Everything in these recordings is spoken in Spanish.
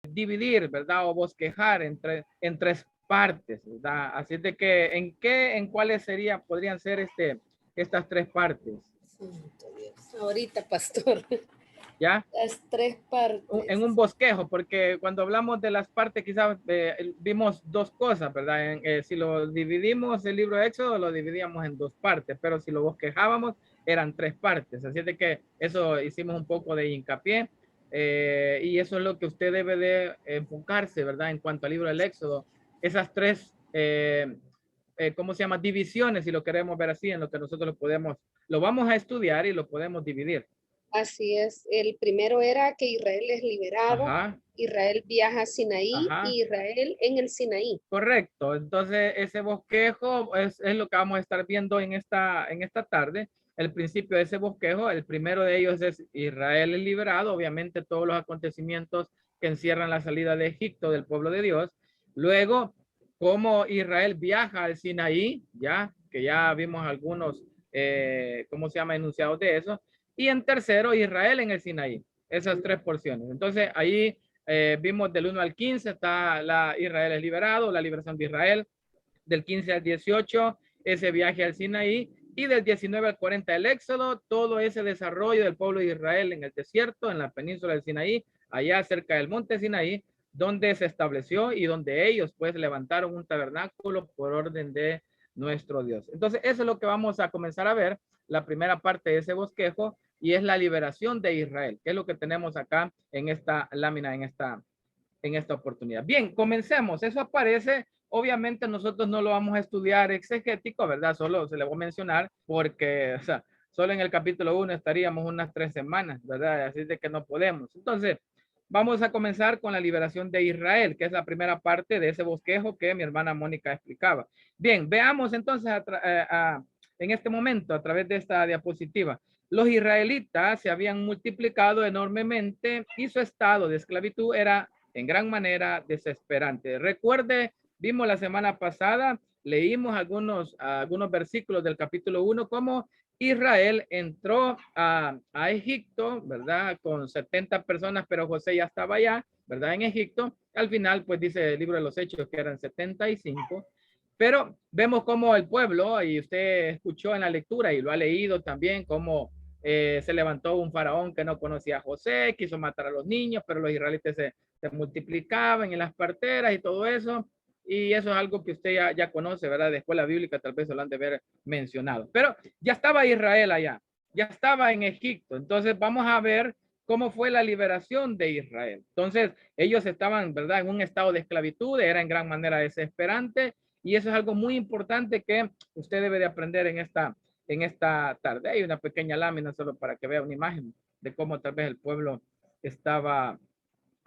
dividir, ¿verdad? O bosquejar en tres partes, ¿verdad? Así de que, en cuáles podrían ser estas tres partes? Santo Dios. Ahorita, pastor. ¿Ya? Las tres partes. En un bosquejo, porque cuando hablamos de las partes, quizás vimos dos cosas, ¿verdad? Si lo dividimos el libro de Éxodo, lo dividíamos en dos partes, pero si lo bosquejábamos, eran tres partes. Así de que eso hicimos un poco de hincapié, y eso es lo que usted debe de enfocarse, ¿verdad? En cuanto al libro del Éxodo, esas tres, ¿cómo se llama? Divisiones, si lo queremos ver así, en lo que nosotros lo vamos a estudiar y lo podemos dividir. Así es. El primero era que Israel es liberado, Ajá. Israel viaja a Sinaí Ajá. y Israel en el Sinaí. Correcto. Entonces, ese bosquejo es lo que vamos a estar viendo en esta tarde. El principio de ese bosquejo, el primero de ellos es Israel es liberado, obviamente todos los acontecimientos que encierran la salida de Egipto del pueblo de Dios. Luego, cómo Israel viaja al Sinaí, ya que ya vimos algunos, ¿cómo se llama? Enunciados de eso. Y en tercero, Israel en el Sinaí. Esas tres porciones. Entonces, ahí vimos del 1 al 15 está Israel es liberado, la liberación de Israel. Del 15 al 18, ese viaje al Sinaí. Y del 19 al 40, el Éxodo, todo ese desarrollo del pueblo de Israel en el desierto, en la península del Sinaí, allá cerca del monte Sinaí, donde se estableció y donde ellos pues levantaron un tabernáculo por orden de nuestro Dios. Entonces, eso es lo que vamos a comenzar a ver, la primera parte de ese bosquejo, y es la liberación de Israel, que es lo que tenemos acá en esta lámina, en esta oportunidad. Bien, comencemos. Eso aparece, obviamente nosotros no lo vamos a estudiar exegético, ¿verdad? Solo se le voy a mencionar porque, o sea, solo en el capítulo 1 estaríamos unas 3 semanas, ¿verdad? Así de que no podemos. Entonces, vamos a comenzar con la liberación de Israel, que es la primera parte de ese bosquejo que mi hermana Mónica explicaba. Bien, veamos entonces en este momento a través de esta diapositiva. Los israelitas se habían multiplicado enormemente y su estado de esclavitud era en gran manera desesperante. Recuerde, vimos la semana pasada, leímos algunos versículos del capítulo 1, cómo Israel entró a Egipto, ¿verdad? Con 70 personas, pero José ya estaba allá, ¿verdad? En Egipto. Al final, pues dice el libro de los Hechos que eran 75. Pero vemos cómo el pueblo, y usted escuchó en la lectura y lo ha leído también, cómo se levantó un faraón que no conocía a José, quiso matar a los niños, pero los israelitas se multiplicaban en las parteras y todo eso. Y eso es algo que usted ya conoce, ¿verdad? De escuela bíblica, tal vez se lo han de haber mencionado. Pero ya estaba Israel allá, ya estaba en Egipto. Entonces vamos a ver cómo fue la liberación de Israel. Entonces ellos estaban, ¿verdad? En un estado de esclavitud, era en gran manera desesperante. Y eso es algo muy importante que usted debe de aprender en esta tarde. Hay una pequeña lámina solo para que vea una imagen de cómo tal vez el pueblo estaba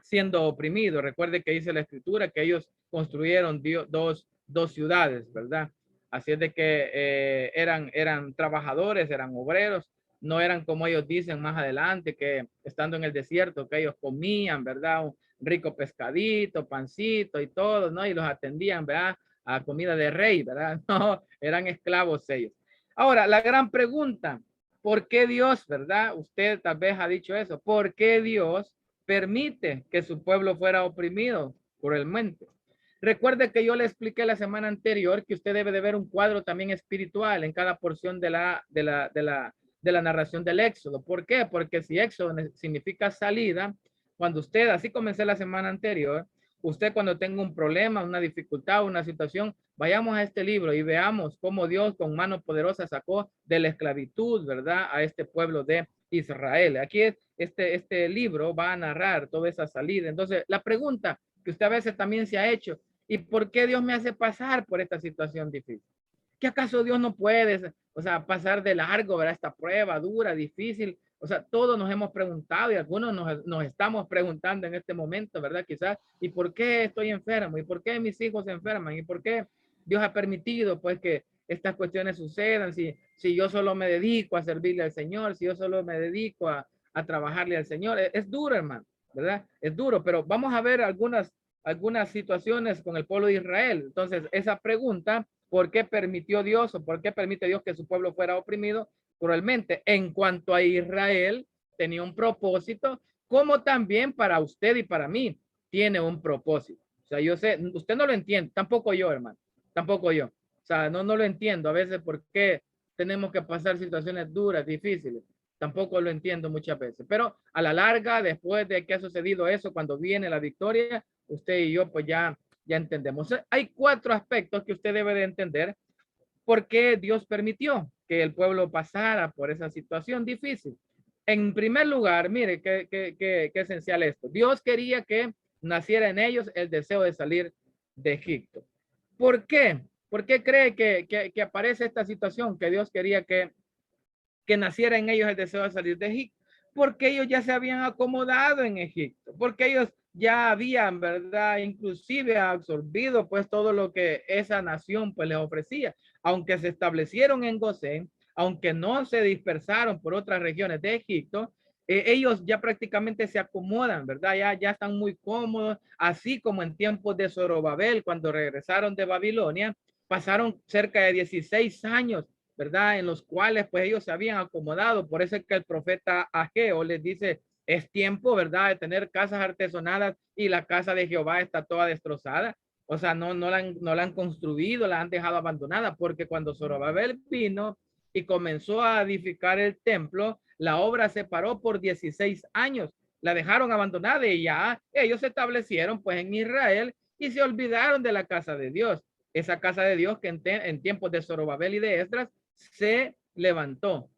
siendo oprimido. Recuerde que dice la escritura que ellos construyeron dos ciudades, ¿verdad? Así es de que eran trabajadores, eran obreros, no eran como ellos dicen más adelante, que estando en el desierto, que ellos comían, ¿verdad? Un rico pescadito, pancito y todo, ¿no? Y los atendían, ¿verdad? A comida de rey, ¿verdad? No, eran esclavos ellos. Ahora, la gran pregunta, ¿por qué Dios, verdad? Usted tal vez ha dicho eso, ¿por qué Dios permite que su pueblo fuera oprimido cruelmente? Recuerde que yo le expliqué la semana anterior que usted debe de ver un cuadro también espiritual en cada porción de la narración del Éxodo. ¿Por qué? Porque si Éxodo significa salida, cuando usted, así comencé la semana anterior, usted cuando tenga un problema, una dificultad, una situación, vayamos a este libro y veamos cómo Dios con mano poderosa sacó de la esclavitud, ¿verdad? A este pueblo de Israel. Aquí este libro va a narrar toda esa salida. Entonces, la pregunta que usted a veces también se ha hecho, ¿y por qué Dios me hace pasar por esta situación difícil? ¿Qué acaso Dios no puede, o sea, pasar de largo, ¿verdad? Esta prueba dura, difícil. O sea, todos nos hemos preguntado y algunos nos estamos preguntando en este momento, ¿verdad? Quizás, ¿y por qué estoy enfermo? ¿Y por qué mis hijos se enferman? ¿Y por qué Dios ha permitido, pues, que estas cuestiones sucedan? Si yo solo me dedico a servirle al Señor, si yo solo me dedico a trabajarle al Señor. Es duro, hermano, ¿verdad? Es duro, pero vamos a ver algunas situaciones con el pueblo de Israel. Entonces, esa pregunta, ¿por qué permitió Dios o por qué permite Dios que su pueblo fuera oprimido cruelmente? En cuanto a Israel, tenía un propósito, como también para usted y para mí. tiene un propósito. O sea, yo sé, usted no lo entiende, tampoco yo, hermano, tampoco yo. O sea, no lo entiendo a veces por qué tenemos que pasar situaciones duras, difíciles. Tampoco lo entiendo muchas veces, pero a la larga, después de que ha sucedido eso, cuando viene la victoria, usted y yo pues ya entendemos. Hay 4 aspectos que usted debe de entender por qué Dios permitió que el pueblo pasara por esa situación difícil. En primer lugar, mire qué esencial esto. Dios quería que naciera en ellos el deseo de salir de Egipto. ¿Por qué? ¿Por qué cree que aparece esta situación que Dios quería que naciera en ellos el deseo de salir de Egipto? Porque ellos ya se habían acomodado en Egipto, porque ellos ya habían, ¿verdad? Inclusive absorbido pues todo lo que esa nación pues les ofrecía, aunque se establecieron en Gosén, aunque no se dispersaron por otras regiones de Egipto, ellos ya prácticamente se acomodan, ¿verdad? Ya están muy cómodos, así como en tiempos de Zorobabel, cuando regresaron de Babilonia, pasaron cerca de 16 años, ¿verdad? En los cuales pues ellos se habían acomodado. Por eso es que el profeta Ageo les dice, es tiempo, ¿verdad? De tener casas artesonadas y la casa de Jehová está toda destrozada. O sea, no la han construido, la han dejado abandonada, porque cuando Zorobabel vino y comenzó a edificar el templo, la obra se paró por 16 años. La dejaron abandonada y ya ellos se establecieron pues en Israel y se olvidaron de la casa de Dios. Esa casa de Dios que en tiempos de Zorobabel y de Esdras se levantó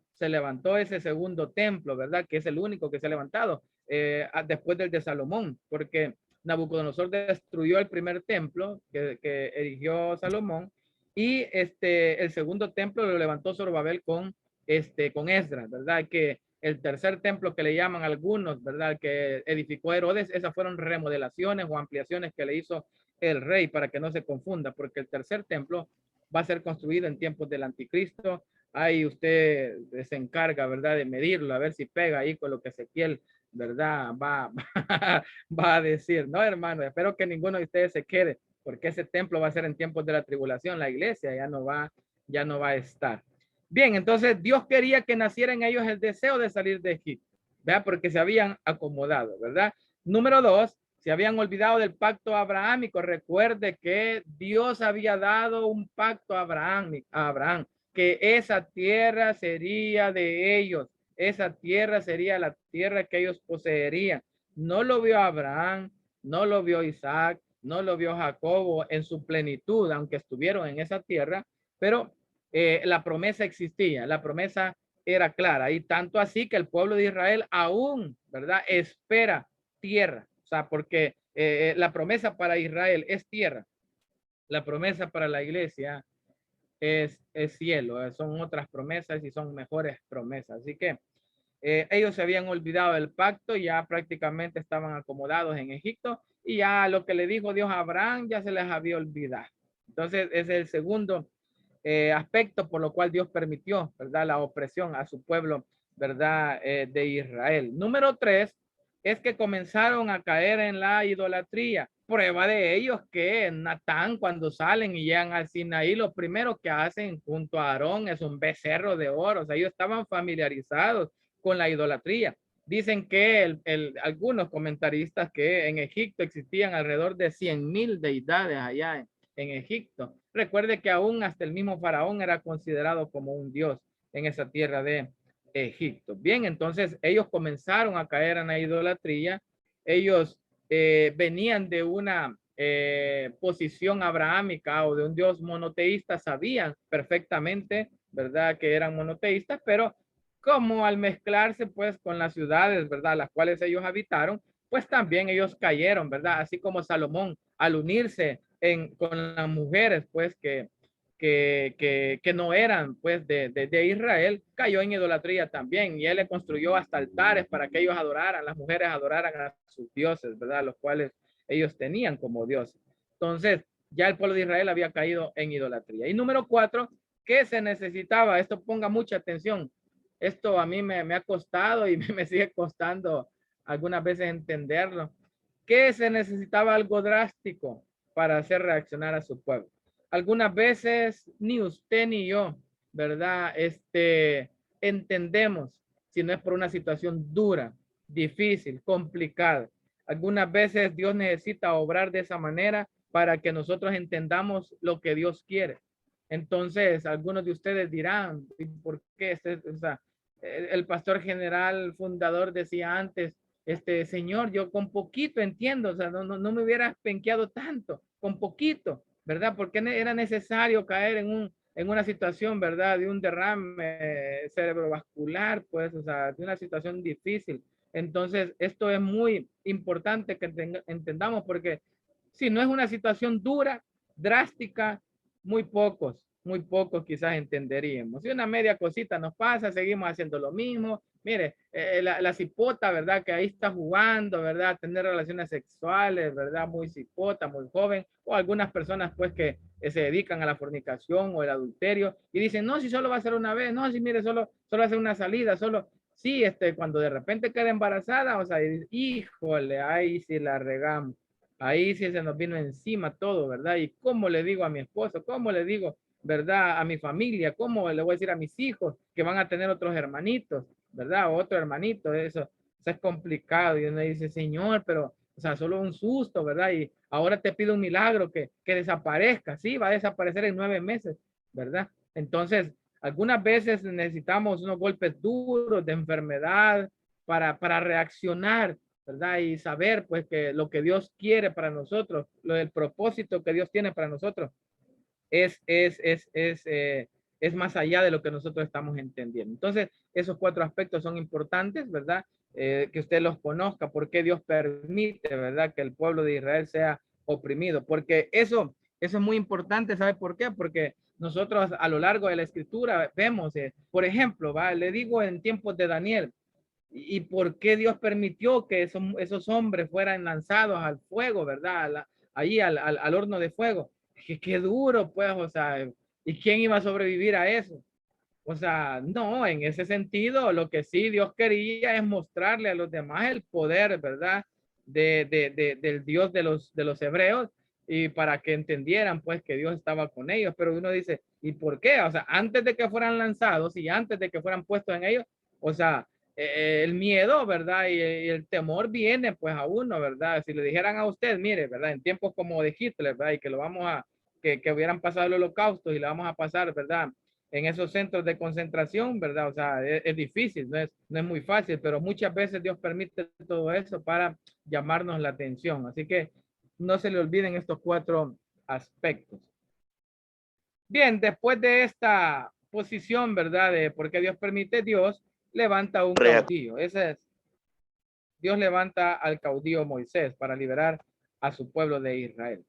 ese segundo templo, ¿verdad? Que es el único que se ha levantado después del de Salomón, porque Nabucodonosor destruyó el primer templo que erigió Salomón y el segundo templo lo levantó Zorobabel con Esdras, ¿verdad? Que el tercer templo que le llaman algunos, ¿verdad? Que edificó Herodes, esas fueron remodelaciones o ampliaciones que le hizo el rey para que no se confunda, porque el tercer templo va a ser construido en tiempos del anticristo. Ahí usted se encarga, ¿verdad? De medirlo, a ver si pega ahí con lo que Ezequiel, ¿verdad? Va a decir, no, hermano, espero que ninguno de ustedes se quede, porque ese templo va a ser en tiempos de la tribulación, la iglesia ya no va a estar. Bien, entonces Dios quería que naciera en ellos el deseo de salir de Egipto, ¿verdad? Porque se habían acomodado, ¿verdad? Número 2, se habían olvidado del pacto abrahámico. Recuerde que Dios había dado un pacto a Abraham, que esa tierra sería de ellos, esa tierra sería la tierra que ellos poseerían. No lo vio Abraham, no lo vio Isaac, no lo vio Jacobo en su plenitud, aunque estuvieron en esa tierra, pero la promesa existía, la promesa era clara, y tanto así que el pueblo de Israel aún, ¿verdad? Espera tierra, o sea, porque la promesa para Israel es tierra, la promesa para la iglesia es cielo, son otras promesas y son mejores promesas. Así que ellos se habían olvidado del pacto, ya prácticamente estaban acomodados en Egipto y ya lo que le dijo Dios a Abraham ya se les había olvidado. Entonces, ese es el segundo aspecto por lo cual Dios permitió, ¿verdad? La opresión a su pueblo, ¿verdad? De Israel. Número 3 es que comenzaron a caer en la idolatría. Prueba de ellos que Natán, cuando salen y llegan al Sinaí, lo primero que hacen junto a Aarón es un becerro de oro. O sea, ellos estaban familiarizados con la idolatría. Dicen que algunos comentaristas que en Egipto existían alrededor de 100,000 deidades allá en Egipto. Recuerde que aún hasta el mismo faraón era considerado como un dios en esa tierra de Egipto. Bien, entonces ellos comenzaron a caer en la idolatría. Ellos venían de una posición abrahámica o de un dios monoteísta, sabían perfectamente, ¿verdad? Que eran monoteístas, pero como al mezclarse pues con las ciudades, ¿verdad? Las cuales ellos habitaron, pues también ellos cayeron, ¿verdad? Así como Salomón al unirse con las mujeres, pues que no eran pues de Israel, cayó en idolatría también y él le construyó hasta altares para que ellos adoraran, las mujeres adoraran a sus dioses, ¿verdad? Los cuales ellos tenían como dioses. Entonces, ya el pueblo de Israel había caído en idolatría. Y número 4, ¿qué se necesitaba? Esto ponga mucha atención. Esto a mí me ha costado y me sigue costando algunas veces entenderlo. ¿Qué se necesitaba? Algo drástico para hacer reaccionar a su pueblo. Algunas veces ni usted ni yo, ¿verdad? Entendemos si no es por una situación dura, difícil, complicada. Algunas veces Dios necesita obrar de esa manera para que nosotros entendamos lo que Dios quiere. Entonces, algunos de ustedes dirán, ¿y por qué? O sea, el pastor general fundador decía antes, Señor, yo con poquito entiendo, o sea, no me hubiera penqueado tanto, con poquito, ¿verdad? Porque era necesario caer en una situación, ¿verdad? De un derrame cerebrovascular, pues, o sea, de una situación difícil. Entonces, esto es muy importante que entendamos porque si no es una situación dura, drástica, muy pocos quizás entenderíamos. Si una media cosita nos pasa, seguimos haciendo lo mismo. Mire, la cipota, ¿verdad? Que ahí está jugando, ¿verdad? Tener relaciones sexuales, ¿verdad? Muy cipota, muy joven. O algunas personas, pues, que se dedican a la fornicación o el adulterio y dicen, no, si solo va a ser una vez, no, si mire, solo hacer una salida, solo, sí, cuando de repente queda embarazada, o sea, híjole, ahí sí la regamos. Ahí sí se nos vino encima todo, ¿verdad? Y cómo le digo a mi esposo, cómo le digo, ¿verdad? A mi familia, cómo le voy a decir a mis hijos que van a tener otros hermanitos, ¿verdad? O otro hermanito, eso es complicado. Y uno dice, Señor, pero, o sea, solo un susto, ¿verdad? Y ahora te pido un milagro que desaparezca, sí, va a desaparecer en 9 meses, ¿verdad? Entonces, algunas veces necesitamos unos golpes duros de enfermedad para reaccionar, ¿verdad? Y saber pues que lo que Dios quiere para nosotros, el propósito que Dios tiene para nosotros es más allá de lo que nosotros estamos entendiendo. Entonces, esos 4 aspectos son importantes, ¿verdad? Que usted los conozca, por qué Dios permite, ¿verdad? Que el pueblo de Israel sea oprimido, porque eso es muy importante, ¿sabe por qué? Porque nosotros a lo largo de la escritura vemos, por ejemplo, ¿va? Le digo en tiempos de Daniel, y por qué Dios permitió que esos hombres fueran lanzados al fuego, ¿verdad? Ahí al horno de fuego. Qué duro, pues, o sea, ¿y quién iba a sobrevivir a eso? O sea, no, en ese sentido, lo que sí Dios quería es mostrarle a los demás el poder, ¿verdad? Del Dios de los hebreos y para que entendieran, pues, que Dios estaba con ellos. Pero uno dice, ¿y por qué? O sea, antes de que fueran lanzados y antes de que fueran puestos en ellos, o sea, el miedo, ¿verdad? Y el temor viene, pues, a uno, ¿verdad? Si le dijeran a usted, mire, ¿verdad? En tiempos como de Hitler, ¿verdad? Y que lo vamos a, que hubieran pasado el holocausto y le vamos a pasar, ¿verdad? En esos centros de concentración, ¿verdad? O sea, es difícil, no es muy fácil, pero muchas veces Dios permite todo eso para llamarnos la atención. Así que no se le olviden estos 4 aspectos. Bien, después de esta posición, ¿verdad? De por qué Dios permite, Dios levanta un caudillo. Ese es, Dios levanta al caudillo Moisés para liberar a su pueblo de Israel.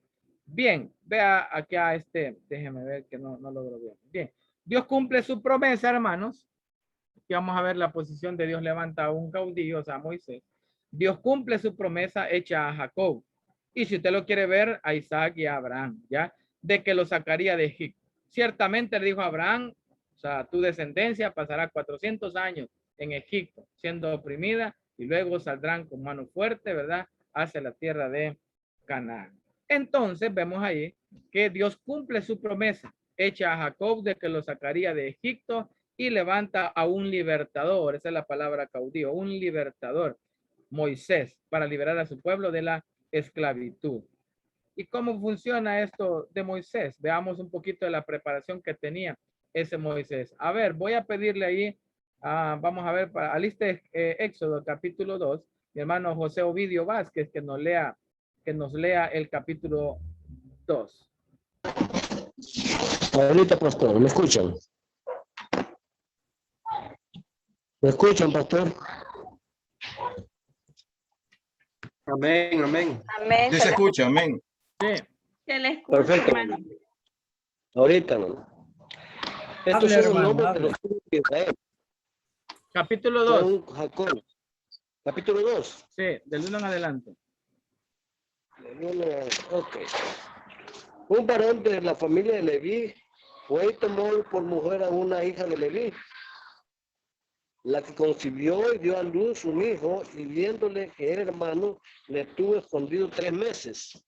Bien, vea aquí a déjeme ver que no logro ver. Bien, Dios cumple su promesa, hermanos. Aquí vamos a ver la posición de Dios levanta a un caudillo, o sea, Moisés. Dios cumple su promesa hecha a Jacob. Y si usted lo quiere ver, a Isaac y a Abraham, ¿ya? De que lo sacaría de Egipto. Ciertamente le dijo a Abraham, o sea, tu descendencia pasará 400 años en Egipto, siendo oprimida, y luego saldrán con mano fuerte, ¿verdad? Hacia la tierra de Canaán. Entonces vemos ahí que Dios cumple su promesa hecha a Jacob de que lo sacaría de Egipto y levanta a un libertador, esa es la palabra caudillo, un libertador, Moisés, para liberar a su pueblo de la esclavitud. ¿Y cómo funciona esto de Moisés? Veamos un poquito de la preparación que tenía ese Moisés. A ver, voy a pedirle ahí, vamos a ver, aliste Éxodo capítulo 2, mi hermano José Ovidio Vázquez, que nos lea el capítulo 2. Ahorita, pastor, ¿me escuchan? ¿Me escuchan, pastor? Amén, amén. Amén. Sí se escucha, amén. Sí. Se le escucha, Perfecto. hermano. Ahorita, ¿no? Estos son los nombres de los hijos de Israel. Capítulo 2. Con Jacob. Capítulo 2. Sí, del 1 en adelante. Ok. Un varón de la familia de Leví fue y tomó por mujer a una hija de Leví, la que concibió y dio a luz un hijo, y viéndole que era hermano, le estuvo escondido 3 meses.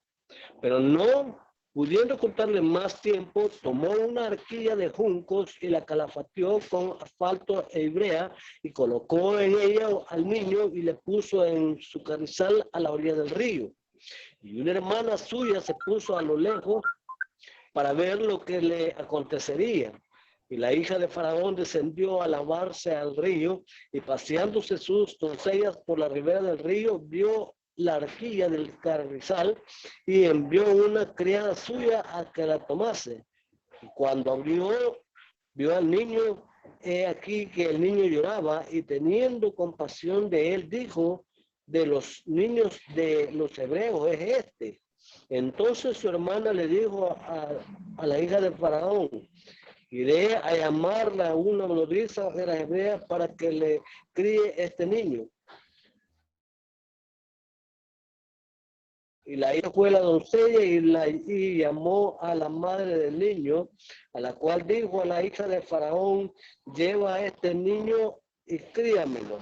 Pero no Pudiendo contarle más tiempo, tomó una arquilla de juncos y la calafateó con asfalto e hebrea y colocó en ella al niño y le puso en su carrizal a la orilla del río. Y una hermana suya se puso a lo lejos para ver lo que le acontecería. Y la hija de Faraón descendió a lavarse al río y paseándose sus doncellas por la ribera del río, vio la arquilla del carrizal y envió una criada suya a que la tomase. Y cuando vio al niño, he aquí que el niño lloraba y teniendo compasión de él, dijo, de los niños de los hebreos es este. Entonces su hermana le dijo a la hija de Faraón, iré a llamarla a una nodriza de las hebreas para que le críe este niño. Y la hija fue la doncella y llamó a la madre del niño, a la cual dijo a la hija de Faraón, lleva a este niño y críamelo,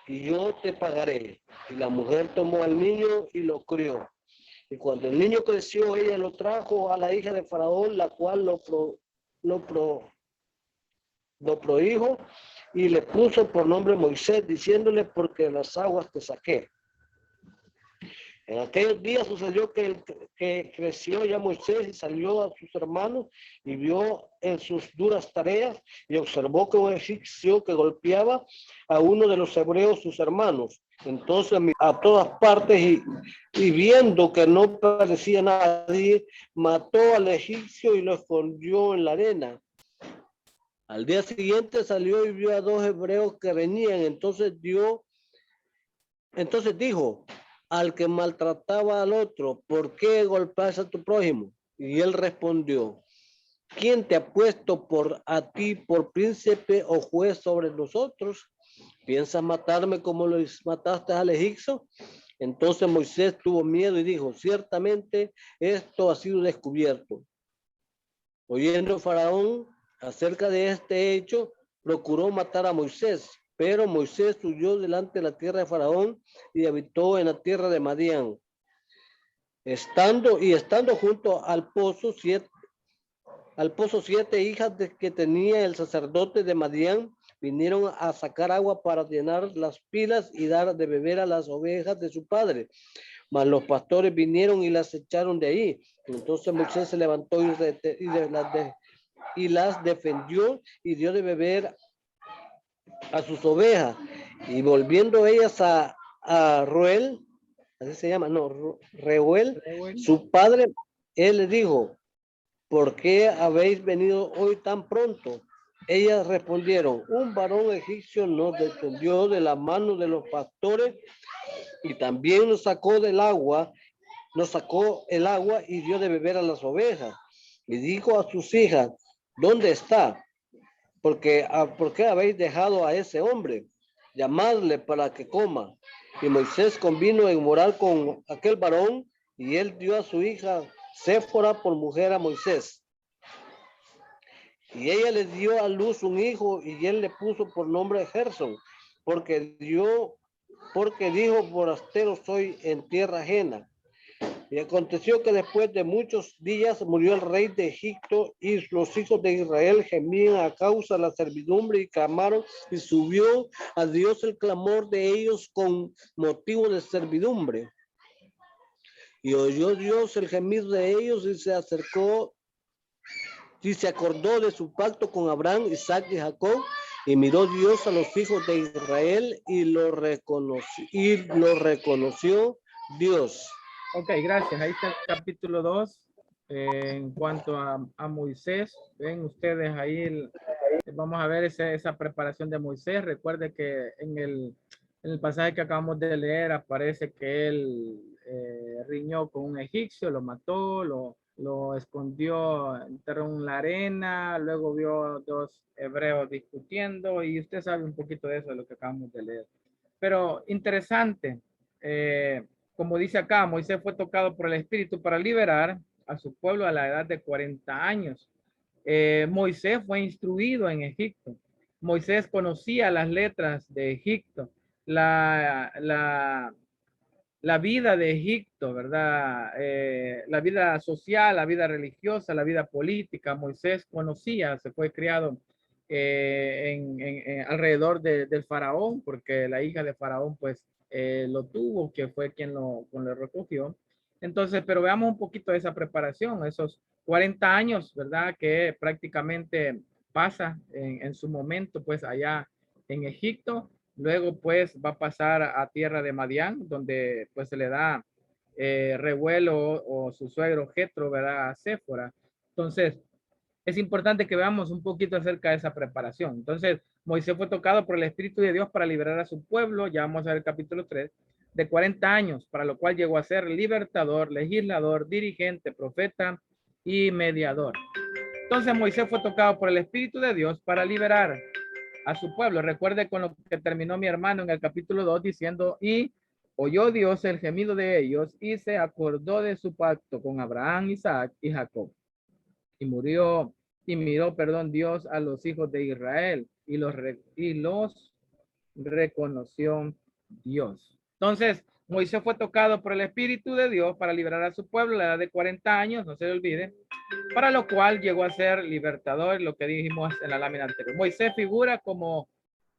y yo te pagaré. Y la mujer tomó al niño y lo crió. Y cuando el niño creció, ella lo trajo a la hija de Faraón, la cual lo prohijo y le puso por nombre Moisés, diciéndole, porque de las aguas te saqué. En aquellos días sucedió que creció ya Moisés y salió a sus hermanos y vio en sus duras tareas y observó que un egipcio que golpeaba a uno de los hebreos sus hermanos. Entonces a todas partes y viendo que no parecía nadie, mató al egipcio y lo escondió en la arena. Al día siguiente salió y vio a dos hebreos que venían. Entonces dijo al que maltrataba al otro, ¿por qué golpeas a tu prójimo? Y él respondió, ¿quién te ha puesto a ti por príncipe o juez sobre nosotros? ¿Piensas matarme como lo mataste al egipcio? Entonces Moisés tuvo miedo y dijo, ciertamente esto ha sido descubierto. Oyendo Faraón acerca de este hecho, procuró matar a Moisés, pero Moisés huyó delante de la tierra de Faraón y habitó en la tierra de Madián. Estando junto al pozo siete hijas que tenía el sacerdote de Madián, vinieron a sacar agua para llenar las pilas y dar de beber a las ovejas de su padre. Mas los pastores vinieron y las echaron de ahí. Entonces Moisés se levantó y las defendió y dio de beber a sus ovejas. Y volviendo ellas a Reuel, así se llama, no, Reuel, su padre, él le dijo, ¿por qué habéis venido hoy tan pronto? Ellas respondieron, un varón egipcio nos defendió de la mano de los pastores y también nos sacó el agua y dio de beber a las ovejas. Y dijo a sus hijas, ¿dónde está? ¿Por qué habéis dejado a ese hombre? Llamadle para que coma. Y Moisés convino en morar con aquel varón y él dio a su hija Séfora por mujer a Moisés. Y ella le dio a luz un hijo y él le puso por nombre Gersón, porque dijo, forastero soy en tierra ajena. Y aconteció que después de muchos días murió el rey de Egipto y los hijos de Israel gemían a causa de la servidumbre y clamaron y subió a Dios el clamor de ellos con motivo de servidumbre. Y oyó Dios el gemido de ellos y se acordó de su pacto con Abraham, Isaac y Jacob. Y miró Dios a los hijos de Israel y lo reconoció Dios. Ok, gracias. Ahí está el capítulo 2. En cuanto a Moisés, ven ustedes ahí, vamos a ver esa preparación de Moisés. Recuerde que en el pasaje que acabamos de leer aparece que él riñó con un egipcio, lo mató, lo escondió, enterró en la arena, luego vio dos hebreos discutiendo y usted sabe un poquito de eso, de lo que acabamos de leer. Pero interesante, como dice acá, Moisés fue tocado por el Espíritu para liberar a su pueblo a la edad de 40 años. Moisés fue instruido en Egipto. Moisés conocía las letras de Egipto. la vida de Egipto, ¿verdad? La vida social, la vida religiosa, la vida política. Moisés conocía, se fue criado alrededor del faraón, porque la hija de faraón pues lo tuvo, que fue quien lo recogió. Entonces, pero veamos un poquito de esa preparación, esos 40 años, ¿verdad? Que prácticamente pasa en su momento pues allá en Egipto. Luego pues va a pasar a tierra de Madián, donde pues se le da revuelo o su suegro Jetro, ¿verdad? A Séfora. Entonces, es importante que veamos un poquito acerca de esa preparación. Entonces, Moisés fue tocado por el Espíritu de Dios para liberar a su pueblo, ya vamos a ver el capítulo 3, de 40 años, para lo cual llegó a ser libertador, legislador, dirigente, profeta y mediador. Entonces, Moisés fue tocado por el Espíritu de Dios para liberar a su pueblo. Recuerde con lo que terminó mi hermano en el capítulo 2 diciendo, y oyó Dios el gemido de ellos y se acordó de su pacto con Abraham, Isaac y Jacob. Y murió y miró, perdón, Dios a los hijos de Israel y los reconoció Dios. Entonces, Moisés fue tocado por el Espíritu de Dios para liberar a su pueblo a la edad de 40 años, no se le olvide, para lo cual llegó a ser libertador, lo que dijimos en la lámina anterior. Moisés figura como,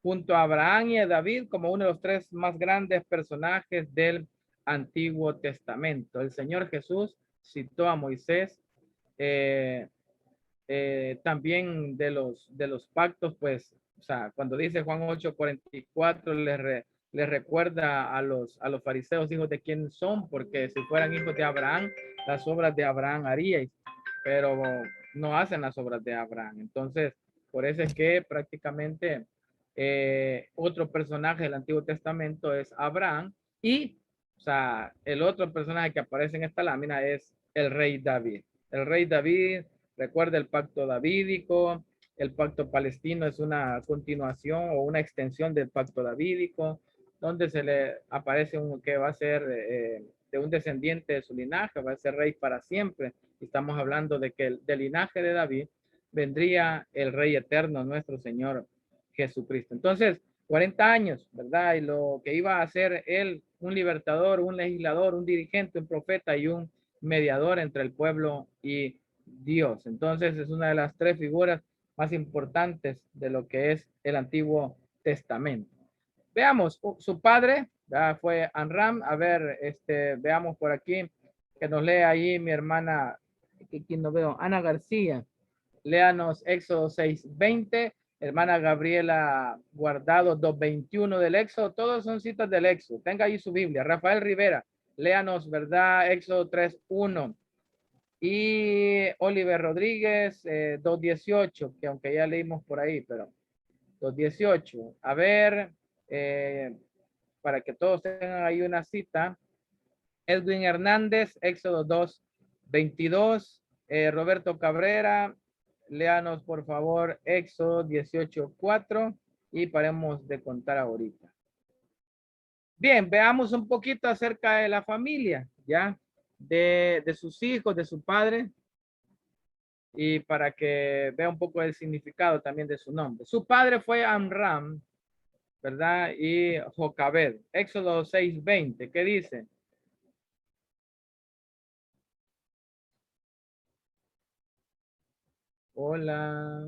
junto a Abraham y a David, como uno de los tres más grandes personajes del Antiguo Testamento. El Señor Jesús citó a Moisés también de los pactos, pues, o sea, cuando dice Juan 8:44, les recuerda a los fariseos hijos de quién son, porque si fueran hijos de Abraham, las obras de Abraham haríais, pero no hacen las obras de Abraham. Entonces, por eso es que prácticamente otro personaje del Antiguo Testamento es Abraham y, o sea, el otro personaje que aparece en esta lámina es el rey David. El rey David, recuerda el pacto davídico, el pacto palestino es una continuación o una extensión del pacto davídico, donde se le aparece un que va a ser de un descendiente de su linaje, va a ser rey para siempre. Estamos hablando de que del linaje de David vendría el rey eterno, nuestro Señor Jesucristo. Entonces, 40 años, ¿verdad? Y lo que iba a ser él, un libertador, un legislador, un dirigente, un profeta y un mediador entre el pueblo y Dios. Entonces, es una de las tres figuras más importantes de lo que es el Antiguo Testamento. Veamos, su padre fue Amram. A ver, veamos por aquí, que nos lee ahí mi hermana, aquí no veo, Ana García. Léanos Éxodo 6:20, hermana Gabriela Guardado 2:21 del Éxodo, todos son citas del Éxodo. Tenga ahí su Biblia. Rafael Rivera, léanos, ¿verdad? Éxodo 3:1. Y Oliver Rodríguez 2:18, que aunque ya leímos por ahí, pero 2:18. A ver, para que todos tengan ahí una cita. Edwin Hernández, Éxodo 2:22. Roberto Cabrera, léanos por favor Éxodo 18:4 y paremos de contar ahorita. Bien, veamos un poquito acerca de la familia, ¿ya? De sus hijos, de su padre, y para que vea un poco el significado también de su nombre. Su padre fue Amram, ¿verdad? Y Jocabed. Éxodo 6:20, ¿qué dice? Hola.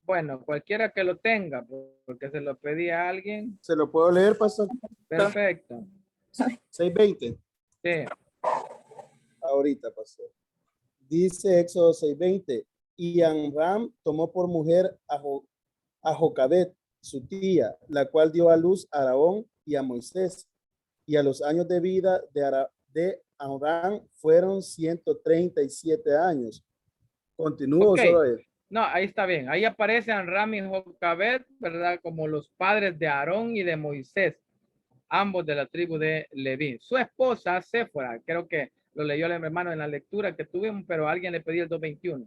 Bueno, cualquiera que lo tenga, porque se lo pedí a alguien. ¿Se lo puedo leer, pastor? Perfecto. 6:20. Sí. Ahorita, pastor. Dice Éxodo 6:20. Y Amram tomó por mujer a Jocabed, su tía, la cual dio a luz a Aarón y a Moisés. Y a los años de vida de Amram fueron 137 años. Continúo Okay. solo él. No, ahí está bien. Ahí aparecen Amram y Jocabed, ¿verdad? Como los padres de Aarón y de Moisés, ambos de la tribu de Leví. Su esposa, Séfora, creo que lo leyó el hermano en la lectura que tuvimos, pero alguien le pedía el 2:21.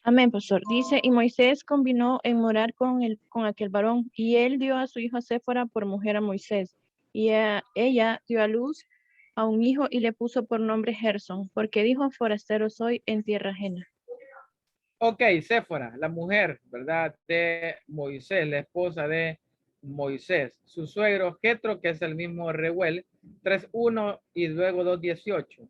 Amén, pastor. Dice, y Moisés combinó en morar con aquel varón, y él dio a su hijo Séfora por mujer a Moisés, y ella dio a luz a un hijo y le puso por nombre Gerson, porque dijo, forastero soy en tierra ajena. Ok, Séfora, la mujer, ¿verdad? De Moisés, la esposa de Moisés. Su suegro Jetro, que es el mismo Reuel, 3:1 y luego 2:18.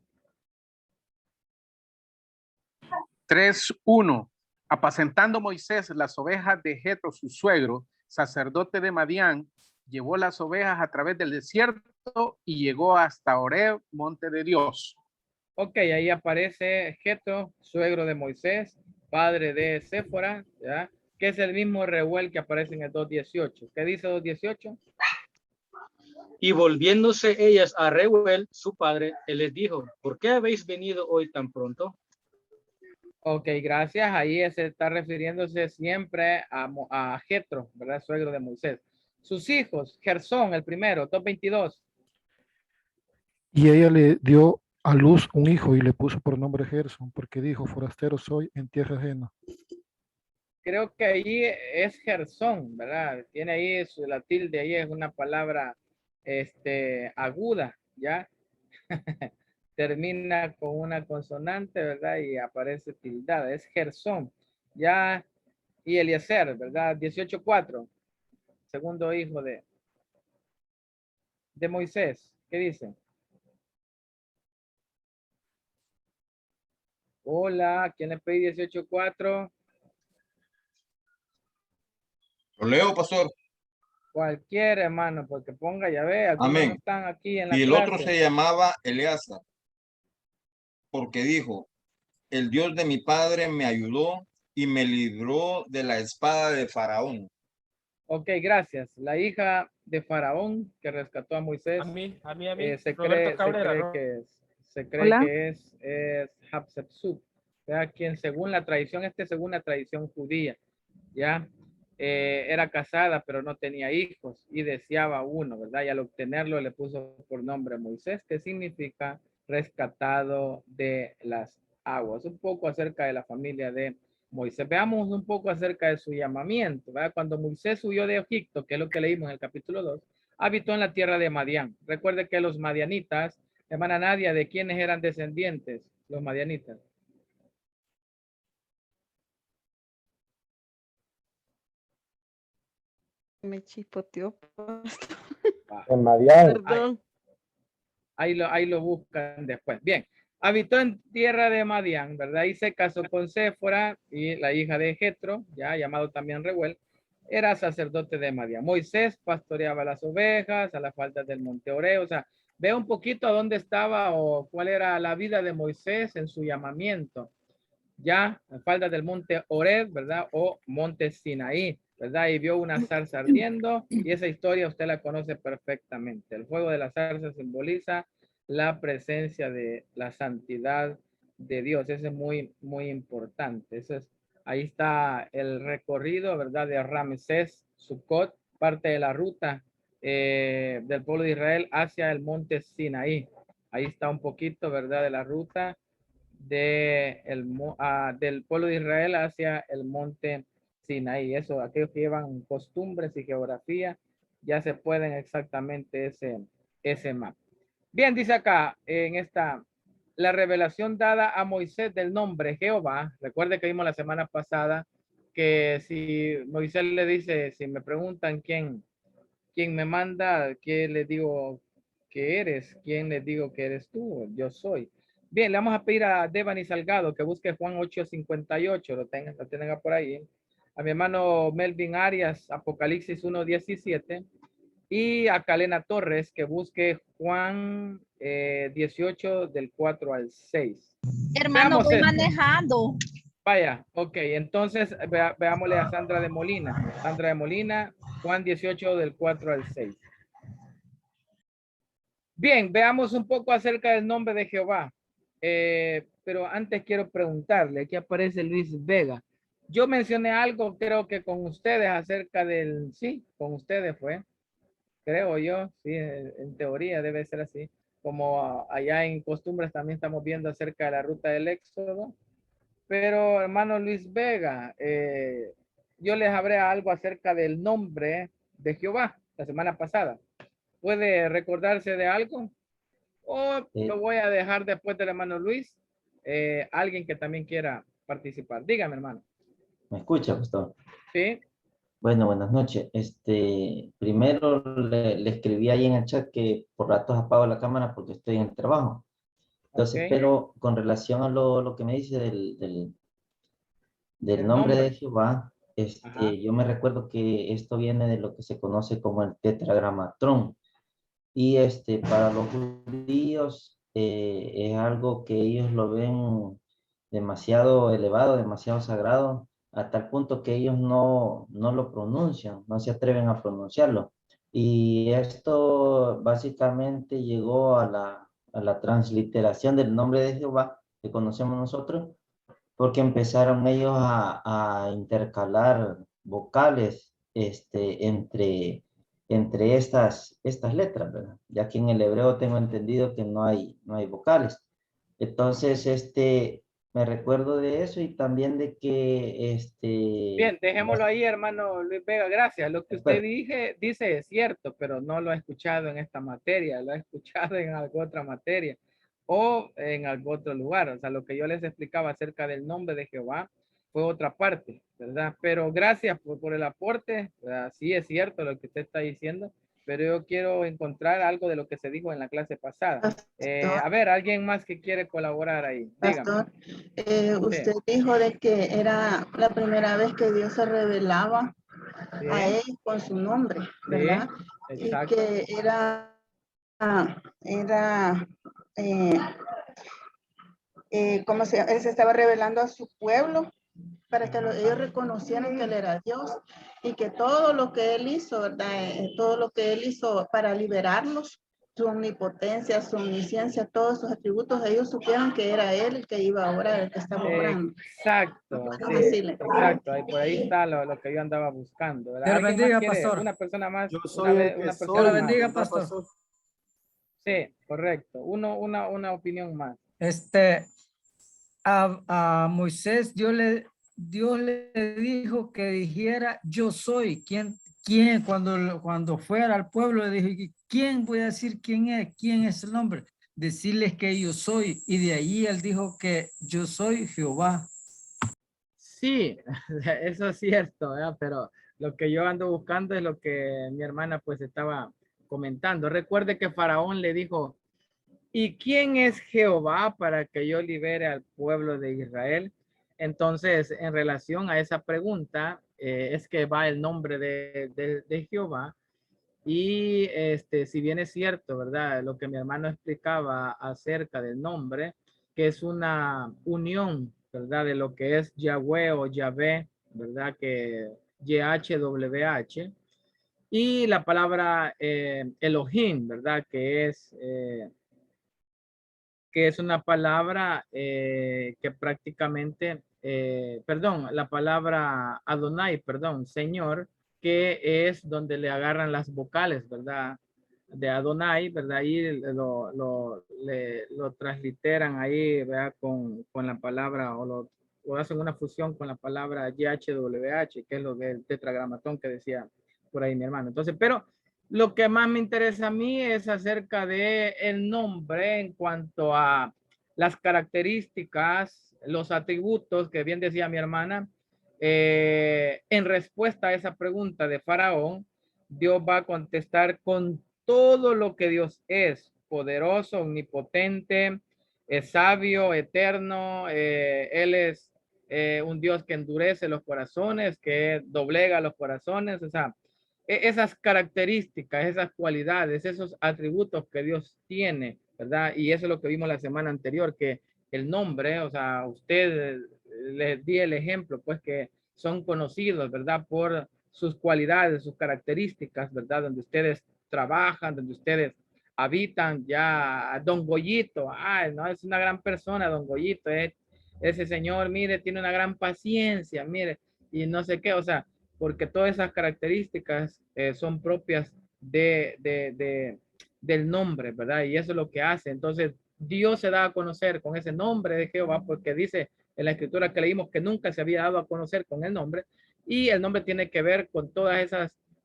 3:1. Apacentando Moisés las ovejas de Jetro, su suegro, sacerdote de Madián, llevó las ovejas a través del desierto y llegó hasta Horeb, monte de Dios. Ok, ahí aparece Jetro, suegro de Moisés, padre de Séfora, ¿ya? Que es el mismo Reuel que aparece en el 2:18. ¿Qué dice 2:18? Y volviéndose ellas a Reuel, su padre, él les dijo, ¿por qué habéis venido hoy tan pronto? Ok, gracias. Ahí se está refiriéndose siempre a Jetro, ¿verdad? Suegro de Moisés. Sus hijos, Gersón, el primero, 2:22. Y ella le dio a luz un hijo y le puso por nombre Gerson, porque dijo, forastero soy en tierra ajena. Creo que ahí es Gersón, ¿verdad? Tiene ahí la tilde, ahí es una palabra aguda, ¿ya? Termina con una consonante, ¿verdad? Y aparece tildada, es Gersón, ¿ya? Y Eliezer, ¿verdad? 18:4, segundo hijo de Moisés. ¿Qué dice? Hola, ¿quién le pedí 18:4? Lo leo, pastor. Cualquier hermano, porque ponga, ya ve, algunos no Amén. están aquí en la Y el otro se clase. llamaba Eleazar, porque dijo, el Dios de mi padre me ayudó y me libró de la espada de Faraón. Ok, gracias. La hija de Faraón que rescató a Moisés, Roberto Cabrera. se cree Hola. que es Hatshepsut, ¿ya? Quien según la tradición, según la tradición judía, ¿ya? Era casada, pero no tenía hijos y deseaba uno, ¿verdad? Y al obtenerlo le puso por nombre Moisés, que significa rescatado de las aguas. Un poco acerca de la familia de Moisés. Veamos un poco acerca de su llamamiento, ¿verdad? Cuando Moisés huyó de Egipto, que es lo que leímos en el capítulo 2, habitó en la tierra de Madián. Recuerde que los madianitas, hermana Nadia, ¿de quiénes eran descendientes los madianitas? Me chispoteó. En Madián. Perdón. Ahí lo buscan después. Bien, habitó en tierra de Madián, ¿verdad? Y se casó con Séfora y la hija de Jetro, ya llamado también Reuel, era sacerdote de Madián. Moisés pastoreaba las ovejas a las faldas del monte Oreo. O sea, ve un poquito a dónde estaba o cuál era la vida de Moisés en su llamamiento. Ya, a faldas del monte Oreb, ¿verdad? O monte Sinaí, ¿verdad? Y vio una zarza ardiendo y esa historia usted la conoce perfectamente. El fuego de la zarza simboliza la presencia de la santidad de Dios. Eso es muy, muy importante. Ahí está el recorrido, ¿verdad? De Ramsés, Sucot, parte de la ruta del pueblo de Israel hacia el monte Sinaí. Ahí está un poquito, ¿verdad? De la ruta del pueblo de Israel hacia el monte Sinaí. Eso, aquellos que llevan costumbres y geografía, ya se pueden exactamente ese mapa. Bien, dice acá la revelación dada a Moisés del nombre Jehová. Recuerde que vimos la semana pasada que si Moisés le dice, si me preguntan quién me manda, ¿qué le digo que eres? ¿Quién les digo que eres tú? Yo soy. Bien, le vamos a pedir a Devani Salgado que busque Juan 8:58, lo tenga por ahí. A mi hermano Melvin Arias, Apocalipsis 1:17. Y a Calena Torres que busque Juan 18 del 4 al 6. Hermano, Veamos voy esto. manejando. Vaya, ok, entonces veámosle a Sandra de Molina. Sandra de Molina, Juan 18 del 4 al 6. Bien, veamos un poco acerca del nombre de Jehová. Pero antes quiero preguntarle, aquí aparece Luis Vega. Yo mencioné algo, creo que con ustedes acerca sí, con ustedes fue, creo yo, sí, en teoría debe ser así. Como allá en costumbres también estamos viendo acerca de la ruta del Éxodo. Pero hermano Luis Vega, yo les hablé algo acerca del nombre de Jehová la semana pasada. ¿Puede recordarse de algo? O lo voy a dejar después del hermano Luis. Alguien que también quiera participar. Dígame, hermano. ¿Me escucha, pastor? Sí. Bueno, buenas noches. Primero le escribí ahí en el chat que por ratos apago la cámara porque estoy en el trabajo. Entonces, Ok. pero con relación a lo que me dice del El nombre de nombre. Jehová, Ajá. yo me recuerdo que esto viene de lo que se conoce como el tetragramatón. Y para los judíos es algo que ellos lo ven demasiado elevado, demasiado sagrado, a tal punto que ellos no lo pronuncian, no se atreven a pronunciarlo. Y esto básicamente llegó a la transliteración del nombre de Jehová que conocemos nosotros, porque empezaron ellos a intercalar vocales entre estas letras, ¿verdad? Ya que en el hebreo tengo entendido que no hay vocales. Entonces, me recuerdo de eso y también de que, Bien, dejémoslo ahí, hermano Luis Vega. Gracias. Lo que usted espera, dice es cierto, pero no lo he escuchado en esta materia. Lo he escuchado en alguna otra materia o en algún otro lugar. O sea, lo que yo les explicaba acerca del nombre de Jehová fue otra parte, ¿verdad? Pero gracias por el aporte. ¿Verdad? Sí, es cierto lo que usted está diciendo, pero yo quiero encontrar algo de lo que se dijo en la clase pasada. A ver, alguien más que quiere colaborar ahí. Dígame. Pastor, Sí, usted dijo de que era la primera vez que Dios se revelaba a él con su nombre, ¿verdad? Y exacto. que era él se estaba revelando a su pueblo para que ellos reconocieran que él era Dios y que todo lo que él hizo, ¿verdad? Todo lo que él hizo para liberarlos, su omnipotencia, su omnisciencia, todos sus atributos, ellos supieron que era él el que iba a orar, el que estaba obrando. Exacto, sí, exacto. Ahí, por ahí está lo que yo andaba buscando. ¿Verdad? Dios ¿Alguien bendiga, más quiere? pastor. Una persona más. Yo Una soy el vez, que una Dios persona lo soy, más. bendiga, ¿verdad, pastor. pastor? Sí, correcto. Una opinión más. A Moisés Dios le dijo que dijera yo soy. ¿Quién cuando fuera al pueblo le dijo, ¿quién voy a decir quién es el nombre? Decirles que yo soy. Y de ahí él dijo que yo soy Jehová. Sí, eso es cierto, ¿verdad? Pero lo que yo ando buscando es lo que mi hermana pues estaba comentando. Recuerde que Faraón le dijo, ¿y quién es Jehová para que yo libere al pueblo de Israel? Entonces, en relación a esa pregunta, es que va el nombre de Jehová. Y si bien es cierto, ¿verdad? Lo que mi hermano explicaba acerca del nombre, que es una unión, ¿verdad? De lo que es Yahweh o Yahvé, ¿verdad? Que YHWH. Y la palabra Elohim, ¿verdad? Que es una palabra que prácticamente, perdón, la palabra Adonai, perdón, Señor, que es donde le agarran las vocales, ¿verdad? De Adonai, ¿verdad? Y lo transliteran ahí, ¿verdad? Con la palabra o hacen una fusión con la palabra YHWH, que es lo del tetragramatón que decía por ahí mi hermano. Entonces, pero lo que más me interesa a mí es acerca de el nombre en cuanto a las características, los atributos que bien decía mi hermana. En respuesta a esa pregunta de Faraón, Dios va a contestar con todo lo que Dios es, poderoso, omnipotente, es sabio, eterno. Él es un Dios que endurece los corazones, que doblega los corazones, o sea, esas características, esas cualidades, esos atributos que Dios tiene, ¿verdad? Y eso es lo que vimos la semana anterior, que el nombre, o sea, usted les di el ejemplo, pues que son conocidos, ¿verdad? Por sus cualidades, sus características, ¿verdad? Donde ustedes trabajan, donde ustedes habitan, ya Don Goyito, no, es una gran persona, Don Goyito, ese señor, mire, tiene una gran paciencia, mire, y no sé qué, o sea, porque todas esas características son propias del nombre, ¿verdad? Y eso es lo que hace. Entonces, Dios se da a conocer con ese nombre de Jehová, porque dice en la escritura que leímos que nunca se había dado a conocer con el nombre, y el nombre tiene que ver con todas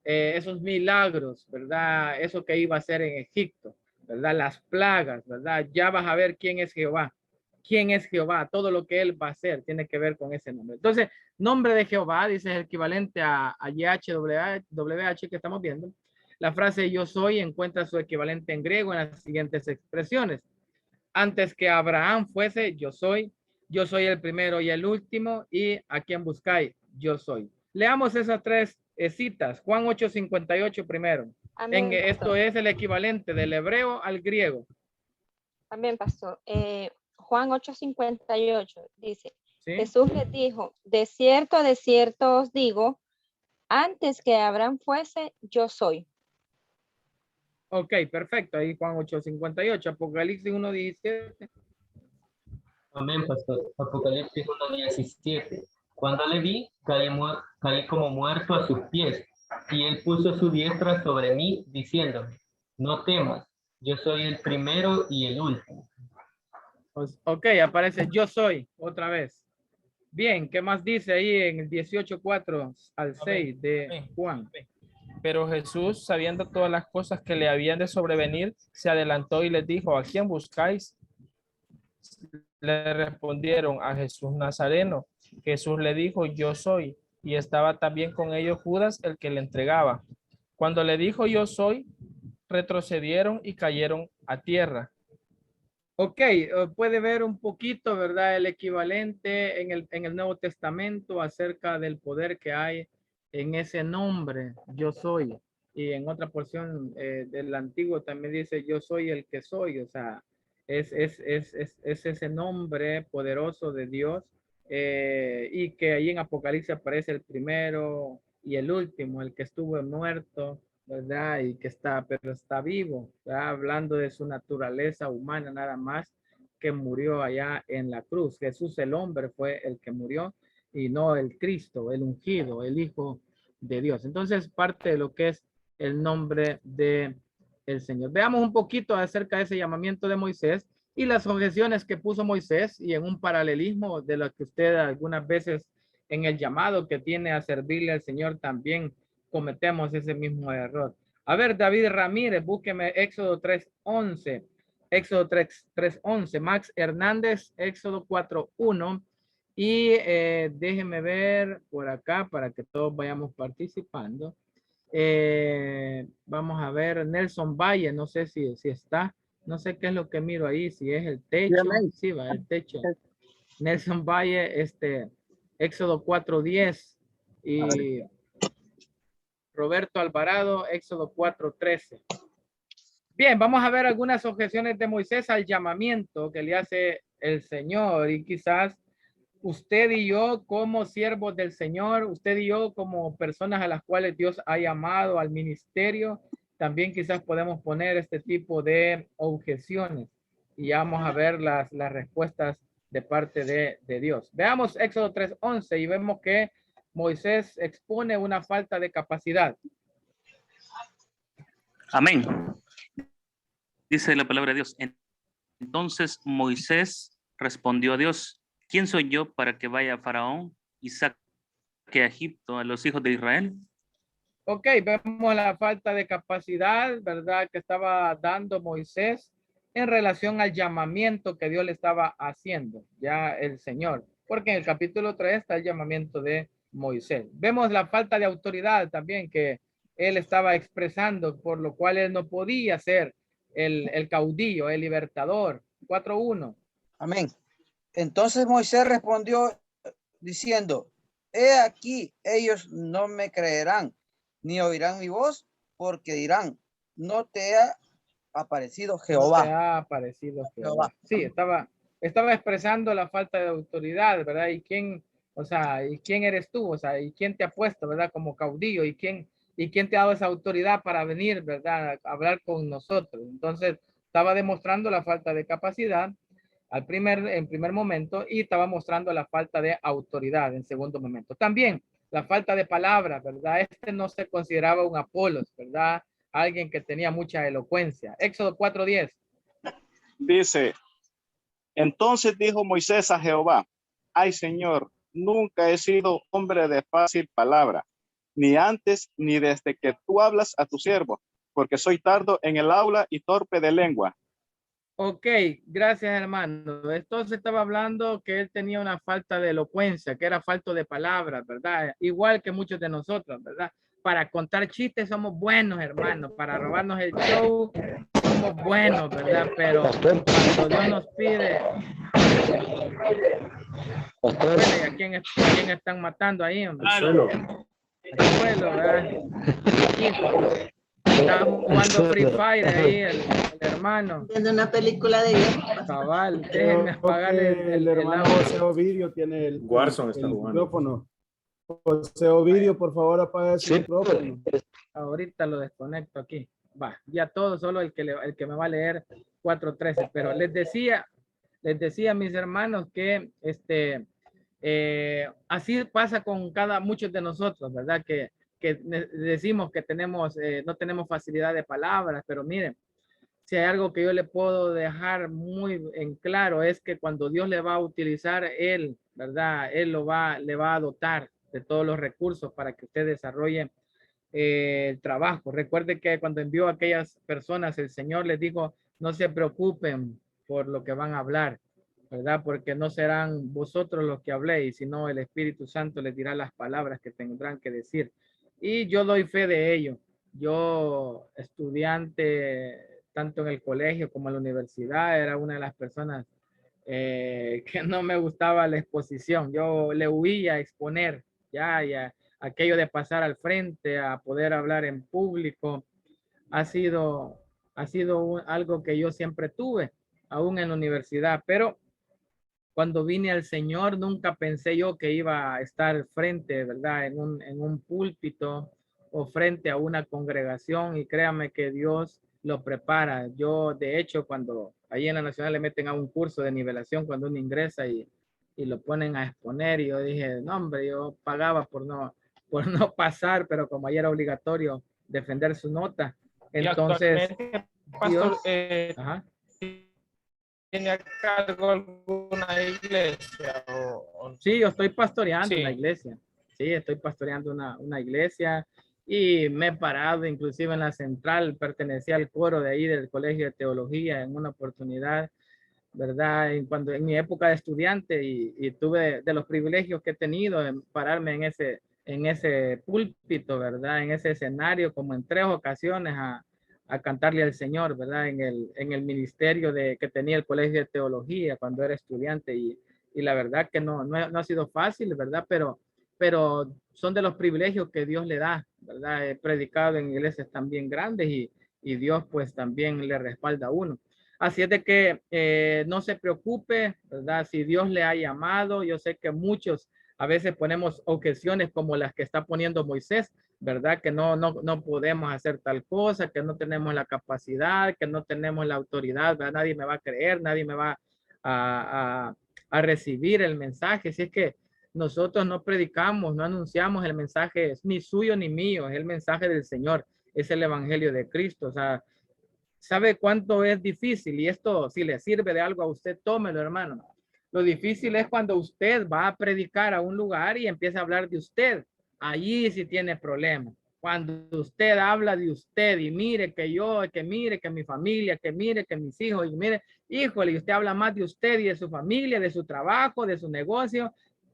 esos milagros, ¿verdad? Eso que iba a hacer en Egipto, ¿verdad? Las plagas, ¿verdad? Ya vas a ver quién es Jehová. quién es Jehová, todo lo que él va a hacer tiene que ver con ese nombre. Entonces, nombre de Jehová, dice, es el equivalente a YHWH que estamos viendo. La frase yo soy encuentra su equivalente en griego en las siguientes expresiones. Antes que Abraham fuese, yo soy el primero y el último, y a quien buscáis, yo soy. Leamos esas tres citas. Juan 8:58 primero. Amén, Esto pastor. es el equivalente del hebreo al griego. Amén, pastor. Juan 8:58 dice, ¿Sí? Jesús les dijo, de cierto os digo, antes que Abraham fuese, yo soy. Ok, perfecto. Ahí Juan 8:58. Apocalipsis 1:17. Amén, pastor. Apocalipsis 1:17. Cuando le vi, caí como muerto a sus pies, y él puso su diestra sobre mí, diciéndome, no temas, yo soy el primero y el último. Ok, aparece yo soy otra vez. Bien, ¿qué más dice ahí en el 18:4 al 6 de Juan? Pero Jesús, sabiendo todas las cosas que le habían de sobrevenir, se adelantó y les dijo, ¿a quién buscáis? Le respondieron, a Jesús Nazareno. Jesús le dijo, yo soy. Y estaba también con ellos Judas, el que le entregaba. Cuando le dijo, yo soy, retrocedieron y cayeron a tierra. Ok, puede ver un poquito, ¿verdad? El equivalente en el Nuevo Testamento acerca del poder que hay en ese nombre, yo soy. Y en otra porción del Antiguo también dice, yo soy el que soy. O sea, es ese nombre poderoso de Dios y que ahí en Apocalipsis aparece el primero y el último, el que estuvo muerto, ¿verdad? Y que está, pero está vivo, ¿verdad? Hablando de su naturaleza humana nada más, que murió allá en la cruz. Jesús el hombre fue el que murió y no el Cristo, el ungido, el Hijo de Dios. Entonces, parte de lo que es el nombre de el Señor. Veamos un poquito acerca de ese llamamiento de Moisés y las objeciones que puso Moisés, y en un paralelismo de lo que usted algunas veces en el llamado que tiene a servirle al Señor también cometemos ese mismo error. A ver, David Ramírez, búsqueme Éxodo 3:11. Éxodo 3:11. Max Hernández, Éxodo 4:1. Y déjenme ver por acá para que todos vayamos participando. Vamos a ver, Nelson Valle, no sé si está. No sé qué es lo que miro ahí, si es el techo. Sí, va, el techo. Nelson Valle, Éxodo 4:10. Y Roberto Alvarado, Éxodo 4:13. Bien, vamos a ver algunas objeciones de Moisés al llamamiento que le hace el Señor, y quizás usted y yo como siervos del Señor, usted y yo como personas a las cuales Dios ha llamado al ministerio, también quizás podemos poner este tipo de objeciones, y ya vamos a ver las respuestas de parte de Dios. Veamos Éxodo 3:11 y vemos que Moisés expone una falta de capacidad. Amén. Dice la palabra de Dios. Entonces Moisés respondió a Dios, ¿quién soy yo para que vaya a Faraón y saque a Egipto a los hijos de Israel? Ok, vemos la falta de capacidad, ¿verdad?, que estaba dando Moisés en relación al llamamiento que Dios le estaba haciendo, ya el Señor. Porque en el capítulo 3 está el llamamiento de Moisés. Vemos la falta de autoridad también que él estaba expresando, por lo cual él no podía ser el caudillo, el libertador. 4:1. Amén. Entonces Moisés respondió diciendo, he aquí, ellos no me creerán, ni oirán mi voz, porque dirán, no te ha aparecido Jehová. No te ha aparecido Jehová. Sí, estaba expresando la falta de autoridad, ¿verdad? ¿Y quién, o sea, y quién eres tú? O sea, ¿y quién te ha puesto, verdad, como caudillo? ¿Y quién te ha dado esa autoridad para venir, verdad, a hablar con nosotros? Entonces, estaba demostrando la falta de capacidad en primer momento, y estaba mostrando la falta de autoridad en segundo momento. También la falta de palabras, ¿verdad? No se consideraba un Apolos, ¿verdad? Alguien que tenía mucha elocuencia. Éxodo 4:10. Dice, entonces dijo Moisés a Jehová, ay Señor, nunca he sido hombre de fácil palabra, ni antes ni desde que tú hablas a tu siervo, porque soy tardo en el habla y torpe de lengua. Ok, gracias hermano. Entonces estaba hablando que él tenía una falta de elocuencia, que era falto de palabras, ¿verdad? Igual que muchos de nosotros, ¿verdad? Para contar chistes somos buenos, hermanos. Para robarnos el show somos buenos, ¿verdad? Pero cuando Dios nos pide... Bueno, ¿y a quién están matando ahí? Hombre? Al suelo. Al suelo, ¿verdad? Hijo. Está jugando Free Fire ahí el hermano. Viendo una película de guerra. Cabal, déjenme apagarle el hermano audio. José Ovidio tiene el Warzone está jugando. micrófono. José Ovidio, por favor, apaga su micrófono. Ahorita lo desconecto aquí. Va, ya todo, solo el que me va a leer 4:13. Pero les decía, mis hermanos, que así pasa con muchos de nosotros, ¿verdad? Que decimos que no tenemos facilidad de palabras, pero miren, si hay algo que yo le puedo dejar muy en claro es que cuando Dios le va a utilizar, Él, ¿verdad? Él le va a dotar de todos los recursos para que usted desarrolle el trabajo. Recuerde que cuando envió a aquellas personas, el Señor les dijo, no se preocupen por lo que van a hablar, ¿verdad? Porque no serán vosotros los que habléis, sino el Espíritu Santo les dirá las palabras que tendrán que decir. Y yo doy fe de ello. Yo, estudiante, tanto en el colegio como en la universidad, era una de las personas que no me gustaba la exposición. Yo le huía a exponer, ya, aquello de pasar al frente, a poder hablar en público, ha sido algo que yo siempre tuve, aún en la universidad, pero cuando vine al Señor, nunca pensé yo que iba a estar frente, ¿verdad? En un púlpito o frente a una congregación, y créame que Dios lo prepara. Yo, de hecho, cuando ahí en la Nacional le meten a un curso de nivelación cuando uno ingresa y lo ponen a exponer, y yo dije, no, hombre, yo pagaba por no pasar, pero como ahí era obligatorio defender su nota, entonces Pastor, Dios, ajá. ¿Tiene a cargo alguna iglesia? Sí, yo estoy pastoreando Sí. una iglesia. Sí, estoy pastoreando una iglesia y me he parado inclusive en la central, pertenecía al coro de ahí del Colegio de Teología en una oportunidad, ¿verdad? En mi época de estudiante y tuve de los privilegios que he tenido en pararme en ese púlpito, ¿verdad? En ese escenario como en 3 ocasiones a cantarle al Señor, ¿verdad? En el ministerio que tenía el Colegio de Teología cuando era estudiante y la verdad que no ha sido fácil, ¿verdad? Pero son de los privilegios que Dios le da, ¿verdad? He predicado en iglesias también grandes y Dios pues también le respalda a uno. Así es de que no se preocupe, ¿verdad? Si Dios le ha llamado, yo sé que muchos a veces ponemos objeciones como las que está poniendo Moisés, ¿verdad? Que no podemos hacer tal cosa, que no tenemos la capacidad, que no tenemos la autoridad, ¿verdad? Nadie me va a creer, nadie me va a recibir el mensaje. Si es que nosotros no predicamos, no anunciamos el mensaje, es ni suyo ni mío, es el mensaje del Señor, es el evangelio de Cristo. O sea, ¿sabe cuánto es difícil? Y esto, si le sirve de algo a usted, tómelo, hermano. Lo difícil es cuando usted va a predicar a un lugar y empieza a hablar de usted. Allí sí tiene problemas. Cuando usted habla de usted y mire que yo, que mire que mi familia, que mire que mis hijos, y mire, híjole, y usted habla más de usted y de su familia, de su trabajo, de su negocio,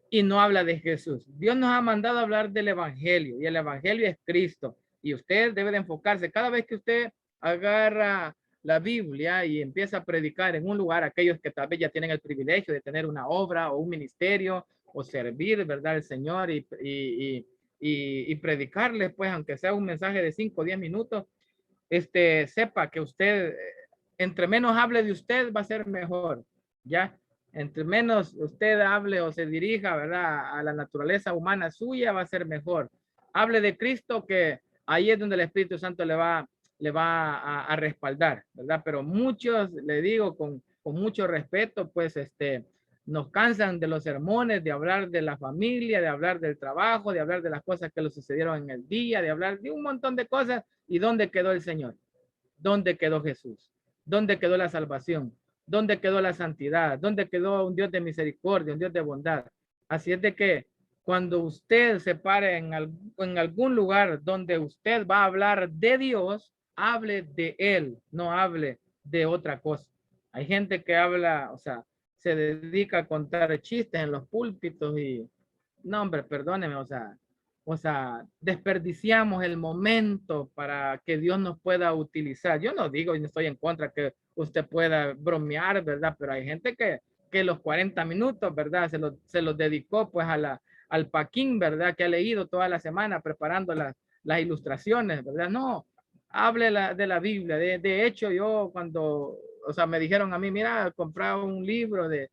y no habla de Jesús. Dios nos ha mandado a hablar del evangelio y el evangelio es Cristo. Y usted debe de enfocarse. Cada vez que usted agarra la Biblia y empieza a predicar en un lugar, aquellos que tal vez ya tienen el privilegio de tener una obra o un ministerio o servir, ¿verdad? Al Señor y predicarle, pues, aunque sea un mensaje de 5 o 10 minutos, sepa que usted, entre menos hable de usted, va a ser mejor, ¿ya? Entre menos usted hable o se dirija, ¿verdad? A la naturaleza humana suya, va a ser mejor. Hable de Cristo, que ahí es donde el Espíritu Santo le va a respaldar, ¿verdad? Pero muchos, le digo con mucho respeto, pues nos cansan de los sermones, de hablar de la familia, de hablar del trabajo, de hablar de las cosas que le sucedieron en el día, de hablar de un montón de cosas. ¿Y dónde quedó el Señor? ¿Dónde quedó Jesús? ¿Dónde quedó la salvación? ¿Dónde quedó la santidad? ¿Dónde quedó un Dios de misericordia, un Dios de bondad? Así es de que cuando usted se pare en algún lugar donde usted va a hablar de Dios, hable de Él, no hable de otra cosa. Hay gente que habla, o sea, se dedica a contar chistes en los púlpitos y, no, hombre, perdóneme, o sea, desperdiciamos el momento para que Dios nos pueda utilizar. Yo no digo y no estoy en contra que usted pueda bromear, ¿verdad? Pero hay gente que los 40 minutos, ¿verdad? Se los dedicó pues al Paquín, ¿verdad? Que ha leído toda la semana preparando las ilustraciones, ¿verdad? No, hable de la Biblia. De hecho, yo cuando, o sea, me dijeron a mí, mira, compraba un libro de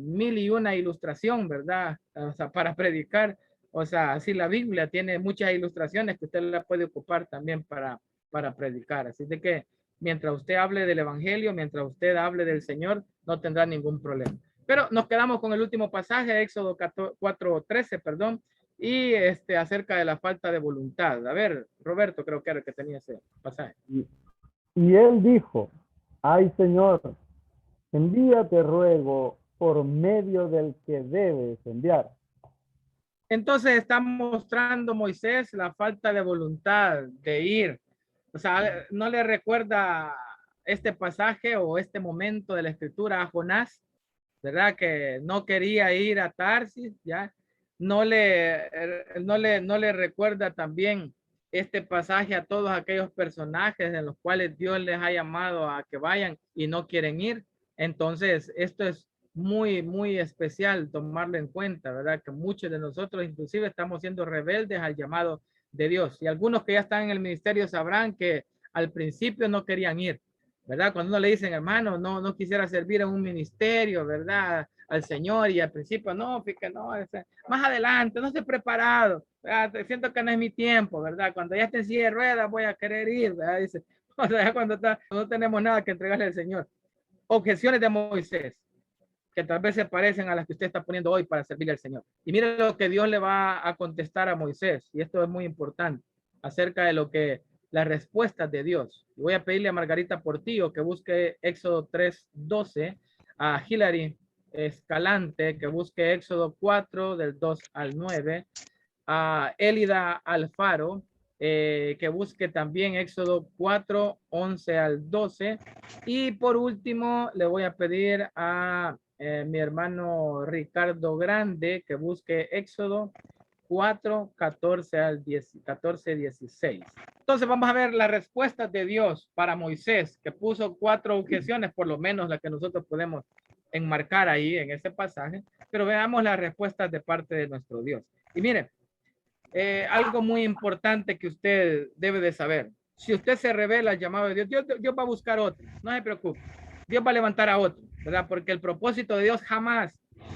1001 ilustración, ¿verdad? O sea, para predicar. O sea, así la Biblia tiene muchas ilustraciones que usted la puede ocupar también para predicar. Así de que mientras usted hable del Evangelio, mientras usted hable del Señor, no tendrá ningún problema. Pero nos quedamos con el último pasaje, Éxodo 4:13, perdón, y acerca de la falta de voluntad. A ver, Roberto, creo que era el que tenía ese pasaje. Y él dijo, ay Señor, envíate ruego por medio del que debes enviar. Entonces está mostrando Moisés la falta de voluntad de ir. O sea, ¿no le recuerda este pasaje o este momento de la escritura a Jonás? ¿Verdad? Que no quería ir a Tarsis, ¿ya? No le recuerda también este pasaje a todos aquellos personajes en los cuales Dios les ha llamado a que vayan y no quieren ir. Entonces, esto es muy, muy especial tomarlo en cuenta, ¿verdad? Que muchos de nosotros inclusive estamos siendo rebeldes al llamado de Dios. Y algunos que ya están en el ministerio sabrán que al principio no querían ir, ¿verdad? Cuando uno le dicen, hermano, no quisiera servir en un ministerio, ¿verdad? Al Señor, y al principio, no, fíjate, no, más adelante, no estoy preparado, ¿verdad? Siento que no es mi tiempo, ¿verdad? Cuando ya esté en silla de ruedas voy a querer ir, ¿verdad? Dice, o sea, cuando no tenemos nada que entregarle al Señor. Objeciones de Moisés, que tal vez se parecen a las que usted está poniendo hoy para servirle al Señor. Y mire lo que Dios le va a contestar a Moisés, y esto es muy importante, acerca de lo que las respuestas de Dios. Voy a pedirle a Margarita Portillo que busque Éxodo 3:12, a Hilary Escalante que busque Éxodo 4 del 2 al 9, a Elida Alfaro que busque también Éxodo 4:11 al 12, y por último le voy a pedir a mi hermano Ricardo Grande que busque Éxodo 4:14 al 14:16. Entonces vamos a ver las respuestas de Dios para Moisés, que puso 4 objeciones, por lo menos las que nosotros podemos enmarcar ahí en ese pasaje, pero veamos las respuestas de parte de nuestro Dios. Y miren, algo muy importante que usted debe de saber. Si usted se revela al llamado de Dios, Dios va a buscar otro, no se preocupe. Dios va a levantar a otro, ¿verdad? Porque el propósito de Dios jamás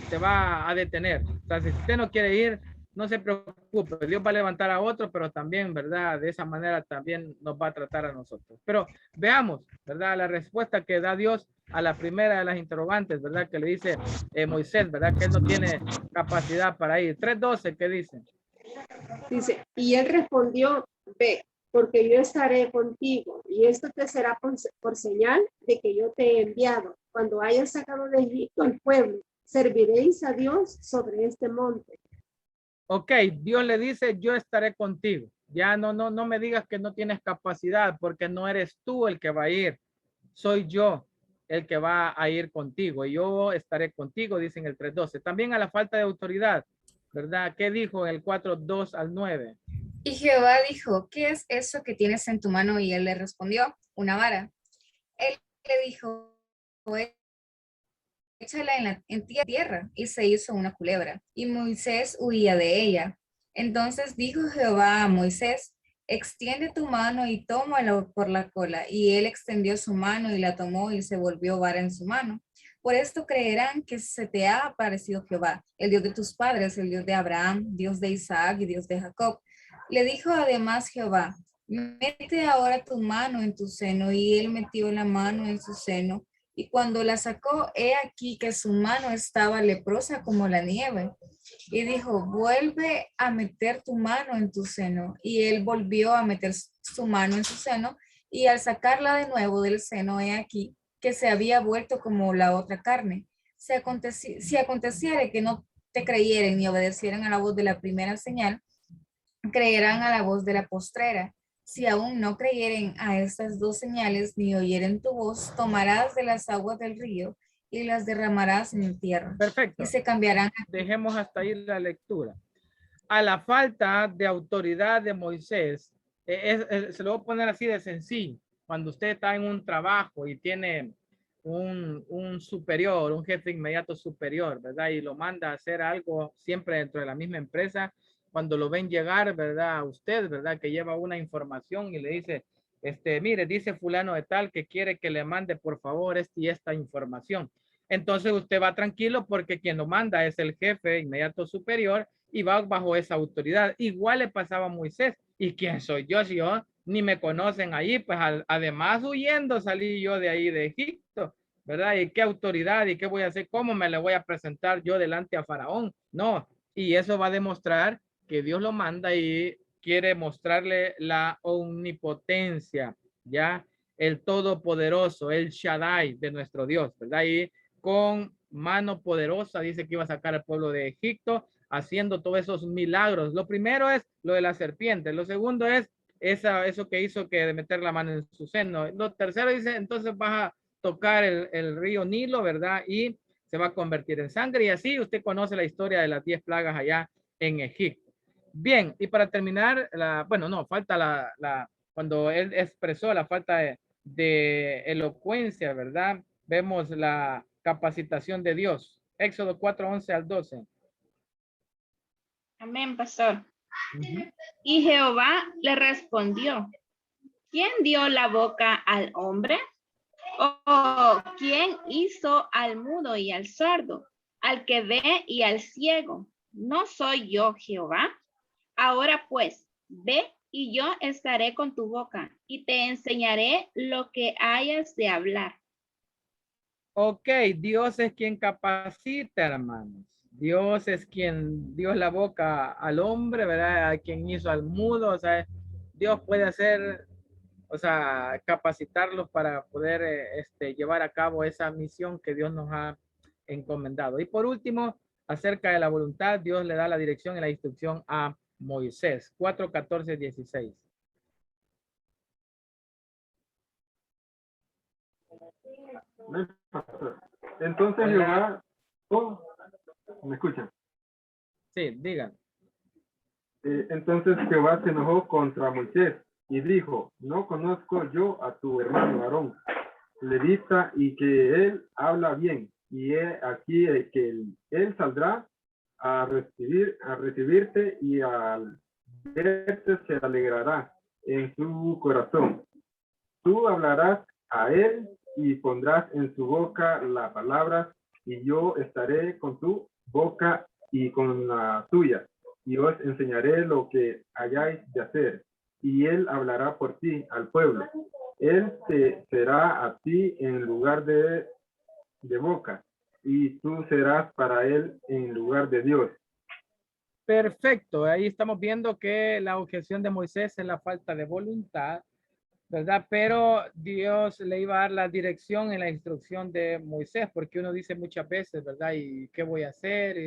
se va a detener. O sea, si usted no quiere ir, no se preocupe, Dios va a levantar a otro, pero también, ¿verdad? De esa manera también nos va a tratar a nosotros. Pero veamos, ¿verdad? La respuesta que da Dios a la primera de las interrogantes, ¿verdad? Que le dice Moisés, ¿verdad? Que él no tiene capacidad para ir. 3:12, ¿qué dice? Dice, y él respondió, ve, porque yo estaré contigo, y esto te será por señal de que yo te he enviado. Cuando hayas sacado de Egipto al pueblo, serviréis a Dios sobre este monte. Ok, Dios le dice, yo estaré contigo. Ya no me digas que no tienes capacidad, porque no eres tú el que va a ir. Soy yo el que va a ir contigo. Y yo estaré contigo, dice en el 3:12. También a la falta de autoridad, ¿verdad? ¿Qué dijo en el 4:2 al 9? Y Jehová dijo, ¿qué es eso que tienes en tu mano? Y él le respondió, una vara. Él le dijo, échala en tierra, y se hizo una culebra, y Moisés huía de ella. Entonces dijo Jehová a Moisés, extiende tu mano y tómalo por la cola. Y él extendió su mano y la tomó y se volvió vara en su mano. Por esto creerán que se te ha aparecido Jehová, el Dios de tus padres, el Dios de Abraham, Dios de Isaac y Dios de Jacob. Le dijo además Jehová, mete ahora tu mano en tu seno. Y él metió la mano en su seno. Y cuando la sacó, he aquí que su mano estaba leprosa como la nieve. Y dijo, vuelve a meter tu mano en tu seno. Y él volvió a meter su mano en su seno. Y al sacarla de nuevo del seno, he aquí que se había vuelto como la otra carne. Si aconteciere que no te creyeren ni obedecieran a la voz de la primera señal, creerán a la voz de la postrera. Si aún no creyeren a estas dos señales ni oyeren tu voz, tomarás de las aguas del río y las derramarás en tierra. Perfecto. Y se cambiarán. Dejemos hasta ahí la lectura. A la falta de autoridad de Moisés, se lo voy a poner así de sencillo. Cuando usted está en un trabajo y tiene un superior, un jefe inmediato superior, ¿verdad? Y lo manda a hacer algo siempre dentro de la misma empresa, cuando lo ven llegar, ¿verdad? A usted, ¿verdad? Que lleva una información y le dice, mire, dice fulano de tal que quiere que le mande por favor esta información. Entonces usted va tranquilo porque quien lo manda es el jefe inmediato superior y va bajo esa autoridad. Igual le pasaba a Moisés. ¿Y quién soy yo? Si yo ni me conocen ahí, pues además huyendo salí yo de ahí de Egipto, ¿verdad? ¿Y qué autoridad? ¿Y qué voy a hacer? ¿Cómo me le voy a presentar yo delante a Faraón? No, y eso va a demostrar que Dios lo manda y quiere mostrarle la omnipotencia, ¿ya? El todopoderoso, el Shaddai de nuestro Dios, ¿verdad? Y con mano poderosa dice que iba a sacar al pueblo de Egipto, haciendo todos esos milagros. Lo primero es lo de la serpiente. Lo segundo es eso que hizo que de meter la mano en su seno. Lo tercero dice, entonces vas a tocar el río Nilo, ¿verdad? Y se va a convertir en sangre. Y así usted conoce la historia de las 10 plagas allá en Egipto. Bien, y para terminar, falta cuando él expresó la falta de elocuencia, ¿verdad? Vemos la capacitación de Dios. Éxodo 4:11 al 12. Amén, pastor. Y Jehová le respondió, ¿quién dio la boca al hombre? ¿O quién hizo al mudo y al sordo, al que ve y al ciego? ¿No soy yo Jehová? Ahora pues, ve y yo estaré con tu boca y te enseñaré lo que hayas de hablar. Ok, Dios es quien capacita, hermanos. Dios es quien dio la boca al hombre, ¿verdad? A quien hizo al mudo, o sea, Dios puede hacer, o sea, capacitarlos para poder llevar a cabo esa misión que Dios nos ha encomendado. Y por último, acerca de la voluntad, Dios le da la dirección y la instrucción a Moisés. 4:14-16. Entonces Jehová, ¿me escuchan? Sí, digan. Entonces Jehová se enojó contra Moisés y dijo, no conozco yo a tu hermano Aarón, levita, y que él habla bien, y aquí que él saldrá a recibirte y al verte se alegrará en su corazón. Tú hablarás a él y pondrás en su boca la palabra, y yo estaré con tu boca y con la tuya, y os enseñaré lo que hayáis de hacer, y él hablará por ti al pueblo. Él te será a ti en lugar de boca, y tú serás para él en lugar de Dios. Perfecto, ahí estamos viendo que la objeción de Moisés es la falta de voluntad, ¿verdad? Pero Dios le iba a dar la dirección en la instrucción de Moisés, porque uno dice muchas veces, ¿verdad? ¿Y qué voy a hacer?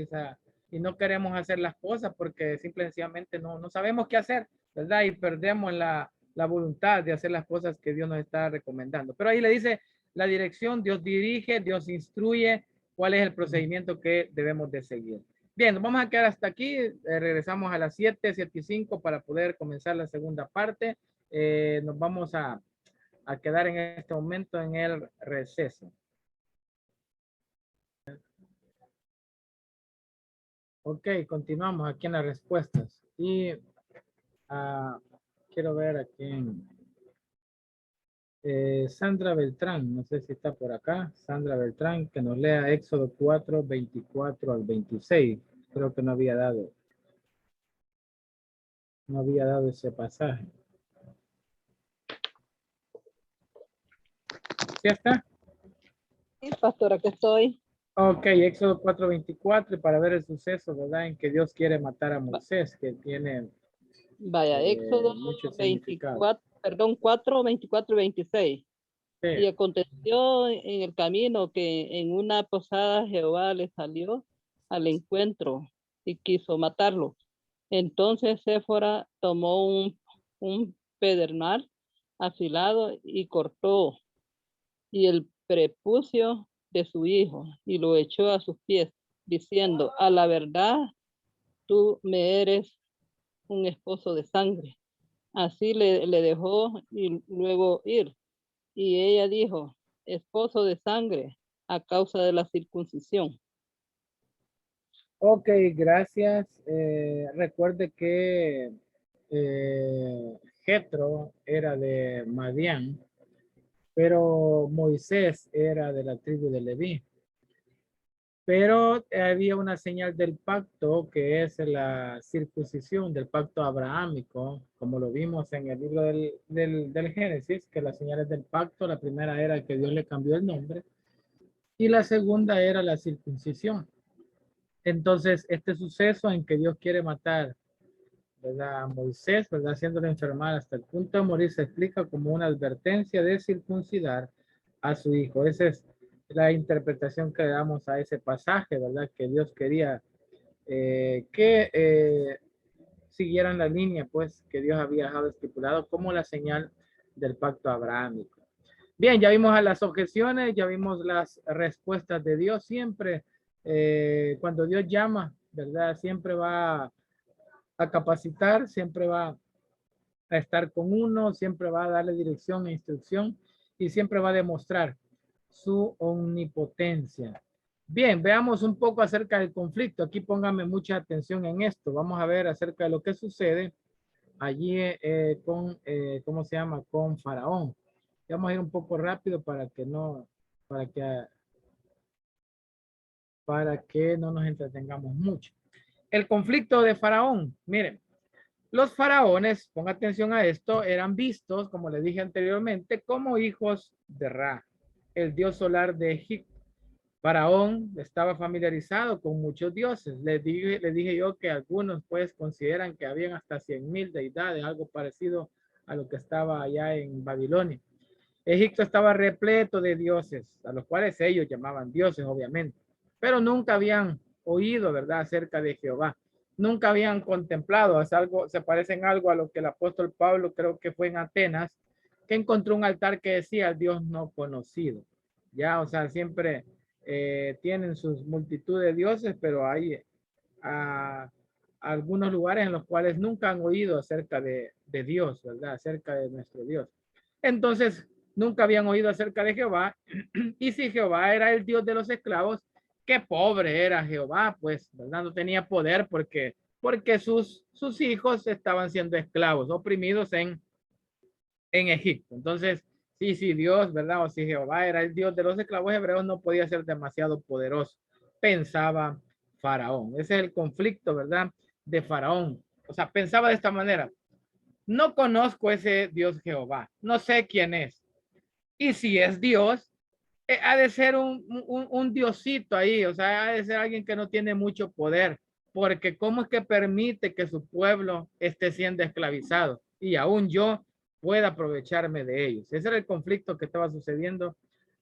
Y no queremos hacer las cosas porque simplemente no sabemos qué hacer, ¿verdad? Y perdemos la voluntad de hacer las cosas que Dios nos está recomendando. Pero ahí le dice la dirección, Dios dirige, Dios instruye cuál es el procedimiento que debemos de seguir. Bien, nos vamos a quedar hasta aquí. Regresamos a las 7:05 para poder comenzar la segunda parte. Nos vamos a quedar en este momento en el receso. Ok, continuamos aquí en las respuestas. Y quiero ver a quién. Sandra Beltrán, no sé si está por acá. Sandra Beltrán, que nos lea Éxodo 4:24 al 26. Creo que no había dado ese pasaje. ¿Sí está? Sí, pastor, aquí estoy. Ok, Éxodo 4:24, para ver el suceso, ¿verdad? En que Dios quiere matar a Moisés, que tiene Vaya, Éxodo mucho significado. 4:24 y 26. Sí. Y aconteció en el camino que en una posada Jehová le salió al encuentro y quiso matarlo. Entonces Séfora tomó un pedernal afilado y cortó y el prepucio de su hijo y lo echó a sus pies, diciendo, a la verdad, tú me eres un esposo de sangre. Así le dejó y luego ir. Y ella dijo, esposo de sangre, a causa de la circuncisión. Ok, gracias. Recuerde que Jetro era de Madián, pero Moisés era de la tribu de Leví. Pero había una señal del pacto que es la circuncisión del pacto abrahámico, como lo vimos en el libro del Génesis, que las señales del pacto, la primera era que Dios le cambió el nombre y la segunda era la circuncisión. Entonces, este suceso en que Dios quiere matar, ¿verdad?, a Moisés, ¿verdad?, haciéndolo enfermar hasta el punto de morir, se explica como una advertencia de circuncidar a su hijo. Esa es la interpretación que le damos a ese pasaje, ¿verdad?, que Dios quería que siguieran la línea, pues, que Dios había dejado estipulado como la señal del pacto abrahámico. Bien, ya vimos a las objeciones, ya vimos las respuestas de Dios. Siempre, cuando Dios llama, ¿verdad?, siempre va a capacitar, siempre va a estar con uno, siempre va a darle dirección e instrucción y siempre va a demostrar su omnipotencia. Bien, veamos un poco acerca del conflicto. Aquí póngame mucha atención en esto. Vamos a ver acerca de lo que sucede allí ¿cómo se llama? Con Faraón. Vamos a ir un poco rápido para que no nos entretengamos mucho. El conflicto de Faraón. Miren, los faraones, ponga atención a esto, eran vistos, como les dije anteriormente, como hijos de Ra, el dios solar de Egipto. Faraón estaba familiarizado con muchos dioses. Les dije yo que algunos pues consideran que habían hasta 100,000 deidades, algo parecido a lo que estaba allá en Babilonia. Egipto estaba repleto de dioses, a los cuales ellos llamaban dioses, obviamente, pero nunca habían oído, ¿verdad?, acerca de Jehová. Nunca habían contemplado, se parece en algo a lo que el apóstol Pablo, creo que fue en Atenas, que encontró un altar que decía Dios no conocido. Ya, o sea, siempre tienen sus multitud de dioses, pero hay algunos lugares en los cuales nunca han oído acerca de Dios, ¿verdad?, acerca de nuestro Dios. Entonces, nunca habían oído acerca de Jehová. Y si Jehová era el Dios de los esclavos, qué pobre era Jehová, pues, ¿verdad? No tenía poder porque sus hijos estaban siendo esclavos, oprimidos en Egipto. Entonces, si Dios, ¿verdad?, o si Jehová era el Dios de los esclavos hebreos, no podía ser demasiado poderoso, pensaba Faraón. Ese es el conflicto, ¿verdad?, de Faraón. O sea, pensaba de esta manera: no conozco ese Dios Jehová, no sé quién es. Y si es Dios, ha de ser un diosito ahí, o sea, ha de ser alguien que no tiene mucho poder, porque ¿cómo es que permite que su pueblo esté siendo esclavizado? Y aún yo pueda aprovecharme de ellos. Ese era el conflicto que estaba sucediendo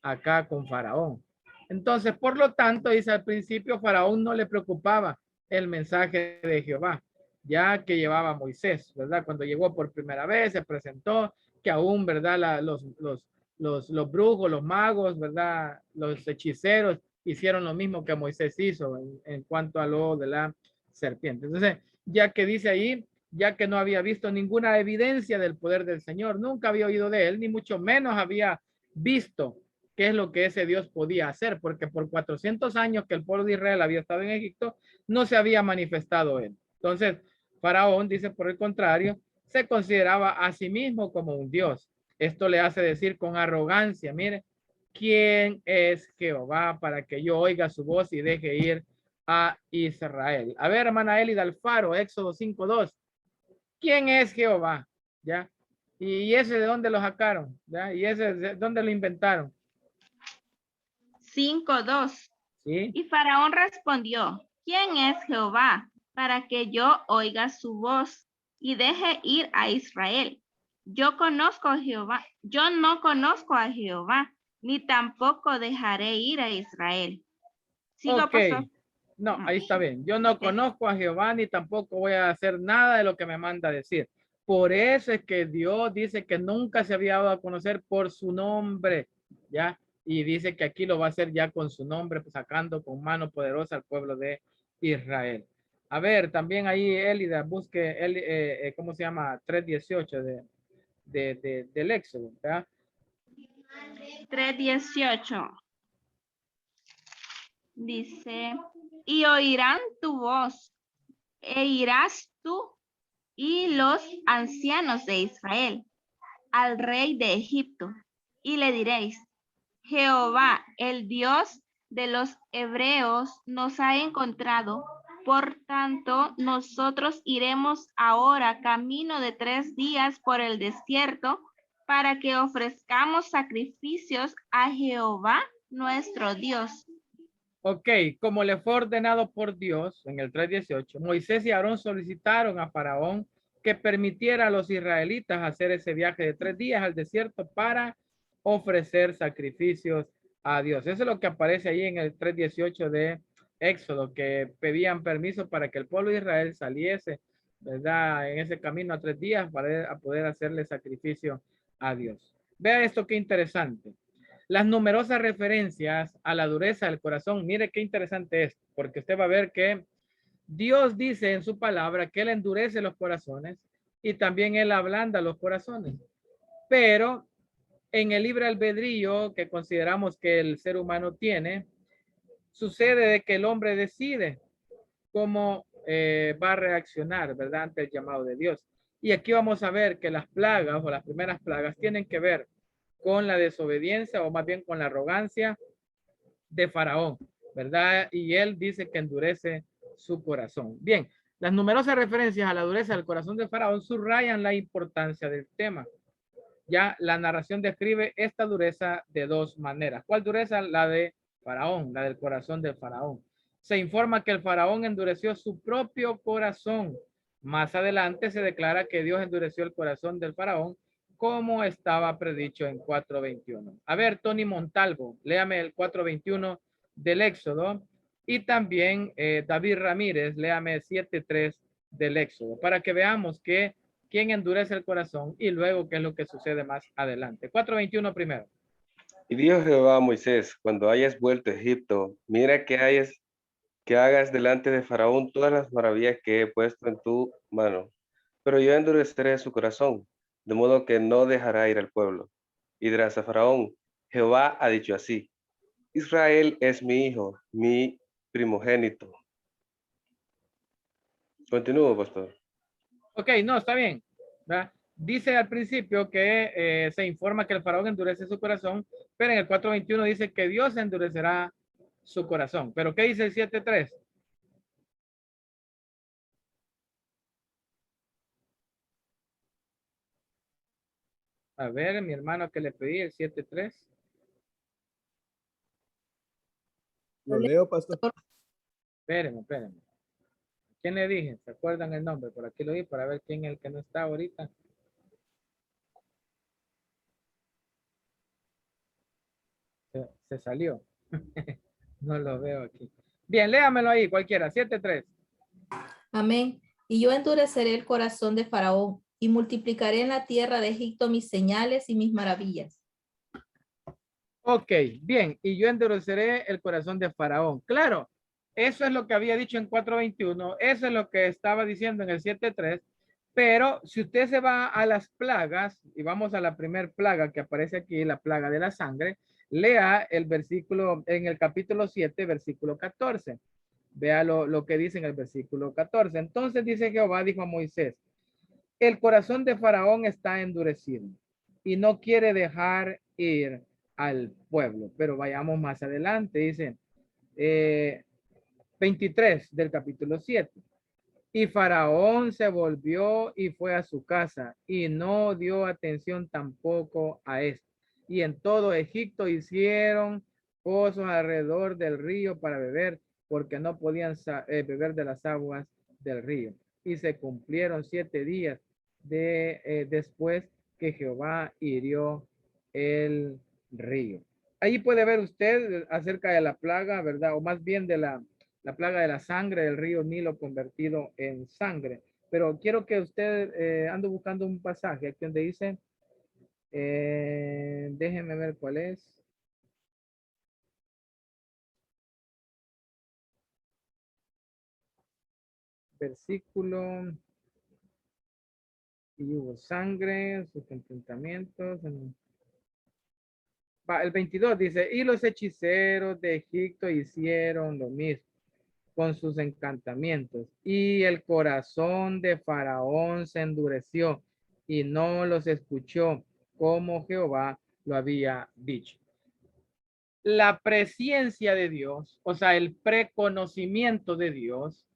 acá con Faraón. Entonces, por lo tanto, dice al principio, Faraón no le preocupaba el mensaje de Jehová, ya que llevaba a Moisés, ¿verdad? Cuando llegó por primera vez, se presentó que aún, ¿verdad?, los brujos, los magos, ¿verdad?, los hechiceros hicieron lo mismo que Moisés hizo en cuanto a lo de la serpiente. Entonces, ya que dice ahí, ya que no había visto ninguna evidencia del poder del Señor, nunca había oído de él, ni mucho menos había visto qué es lo que ese Dios podía hacer, porque por 400 años que el pueblo de Israel había estado en Egipto, no se había manifestado él. Entonces, Faraón, dice, por el contrario, se consideraba a sí mismo como un Dios. Esto le hace decir con arrogancia: mire, ¿quién es Jehová para que yo oiga su voz y deje ir a Israel? A ver, hermana Elida Alfaro, Éxodo 5:2. ¿Quién es Jehová? ¿Ya? ¿Y ese de dónde lo sacaron? ¿Ya? ¿Y ese de dónde lo inventaron? 5:2. ¿Sí? Y Faraón respondió: ¿quién es Jehová para que yo oiga su voz y deje ir a Israel? Yo conozco a Jehová, yo no conozco a Jehová, ni tampoco dejaré ir a Israel. ¿Sigo, pastor? No, ahí está bien. Yo no conozco a Jehová, ni tampoco voy a hacer nada de lo que me manda decir. Por eso es que Dios dice que nunca se había dado a conocer por su nombre, ¿ya? Y dice que aquí lo va a hacer ya con su nombre, pues, sacando con mano poderosa al pueblo de Israel. A ver, también ahí Elida, busque, ¿cómo se llama? 3:18 del Éxodo, ¿verdad? 3:18. Dice, y oirán tu voz, e irás tú y los ancianos de Israel al rey de Egipto, y le diréis, Jehová, el Dios de los hebreos, nos ha encontrado. Por tanto, nosotros iremos ahora camino de 3 días por el desierto para que ofrezcamos sacrificios a Jehová, nuestro Dios. Ok, como le fue ordenado por Dios en el 3:18, Moisés y Aarón solicitaron a Faraón que permitiera a los israelitas hacer ese viaje de 3 días al desierto para ofrecer sacrificios a Dios. Eso es lo que aparece ahí en el 3:18 de Éxodo, que pedían permiso para que el pueblo de Israel saliese, ¿verdad? En ese camino a 3 días para poder hacerle sacrificio a Dios. Vea esto qué interesante. Las numerosas referencias a la dureza del corazón, mire qué interesante es, porque usted va a ver que Dios dice en su palabra que Él endurece los corazones y también Él ablanda los corazones. Pero en el libre albedrío que consideramos que el ser humano tiene, sucede de que el hombre decide cómo va a reaccionar, ¿verdad? Ante el llamado de Dios. Y aquí vamos a ver que las plagas o las primeras plagas tienen que ver con la desobediencia o más bien con la arrogancia de Faraón, ¿verdad? Y él dice que endurece su corazón. Bien, las numerosas referencias a la dureza del corazón de Faraón subrayan la importancia del tema. Ya la narración describe esta dureza de 2 maneras. ¿Cuál dureza? La de Faraón, la del corazón del Faraón. Se informa que el Faraón endureció su propio corazón. Más adelante se declara que Dios endureció el corazón del Faraón como estaba predicho en 4:21. A ver, Tony Montalvo, léame el 4:21 del Éxodo y también David Ramírez, léame 7:3 del Éxodo para que veamos que quién endurece el corazón y luego qué es lo que sucede más adelante. 4:21 primero. Y dijo Jehová a Moisés, cuando hayas vuelto a Egipto, mira que hagas delante de Faraón todas las maravillas que he puesto en tu mano. Pero yo endureceré su corazón, de modo que no dejará ir al pueblo. Y dirás a Faraón, Jehová ha dicho así, Israel es mi hijo, mi primogénito. Continúo, pastor. Ok, no, está bien. ¿Verdad? Dice al principio que se informa que el Faraón endurece su corazón, pero en el 4:21 dice que Dios endurecerá su corazón. ¿Pero qué dice el 7:3? A ver, mi hermano que le pedí el 7:3. Lo leo, pastor. Espérenme. ¿Quién le dije? ¿Se acuerdan el nombre? Por aquí lo di para ver quién es el que no está ahorita. Se salió. No lo veo aquí. Bien, léamelo ahí, cualquiera. 7:3. Amén. Y yo endureceré el corazón de Faraón y multiplicaré en la tierra de Egipto mis señales y mis maravillas. Ok, bien. Y yo endureceré el corazón de Faraón. Claro, eso es lo que había dicho en 4:21. Eso es lo que estaba diciendo en el 7:3. Pero si usted se va a las plagas, y vamos a la primer plaga que aparece aquí, la plaga de la sangre, lea el versículo en el capítulo 7, versículo 14. Vea lo que dice en el versículo 14. Entonces dice Jehová, dijo a Moisés, el corazón de Faraón está endurecido y no quiere dejar ir al pueblo. Pero vayamos más adelante, dice 23 del capítulo 7. Y Faraón se volvió y fue a su casa y no dio atención tampoco a esto. Y en todo Egipto hicieron pozos alrededor del río para beber, porque no podían beber de las aguas del río. Y se cumplieron 7 días después que Jehová hirió el río. Ahí puede ver usted acerca de la plaga, ¿verdad? O más bien de la plaga de la sangre del río Nilo convertido en sangre. pero quiero que usted ande buscando un pasaje aquí donde dice, déjenme ver cuál es. Versículo, y hubo sangre, sus enfrentamientos. El 22 dice, y los hechiceros de Egipto hicieron lo mismo con sus encantamientos, y el corazón de Faraón se endureció y no los escuchó como Jehová lo había dicho. La presciencia de Dios, o sea, el preconocimiento de Dios,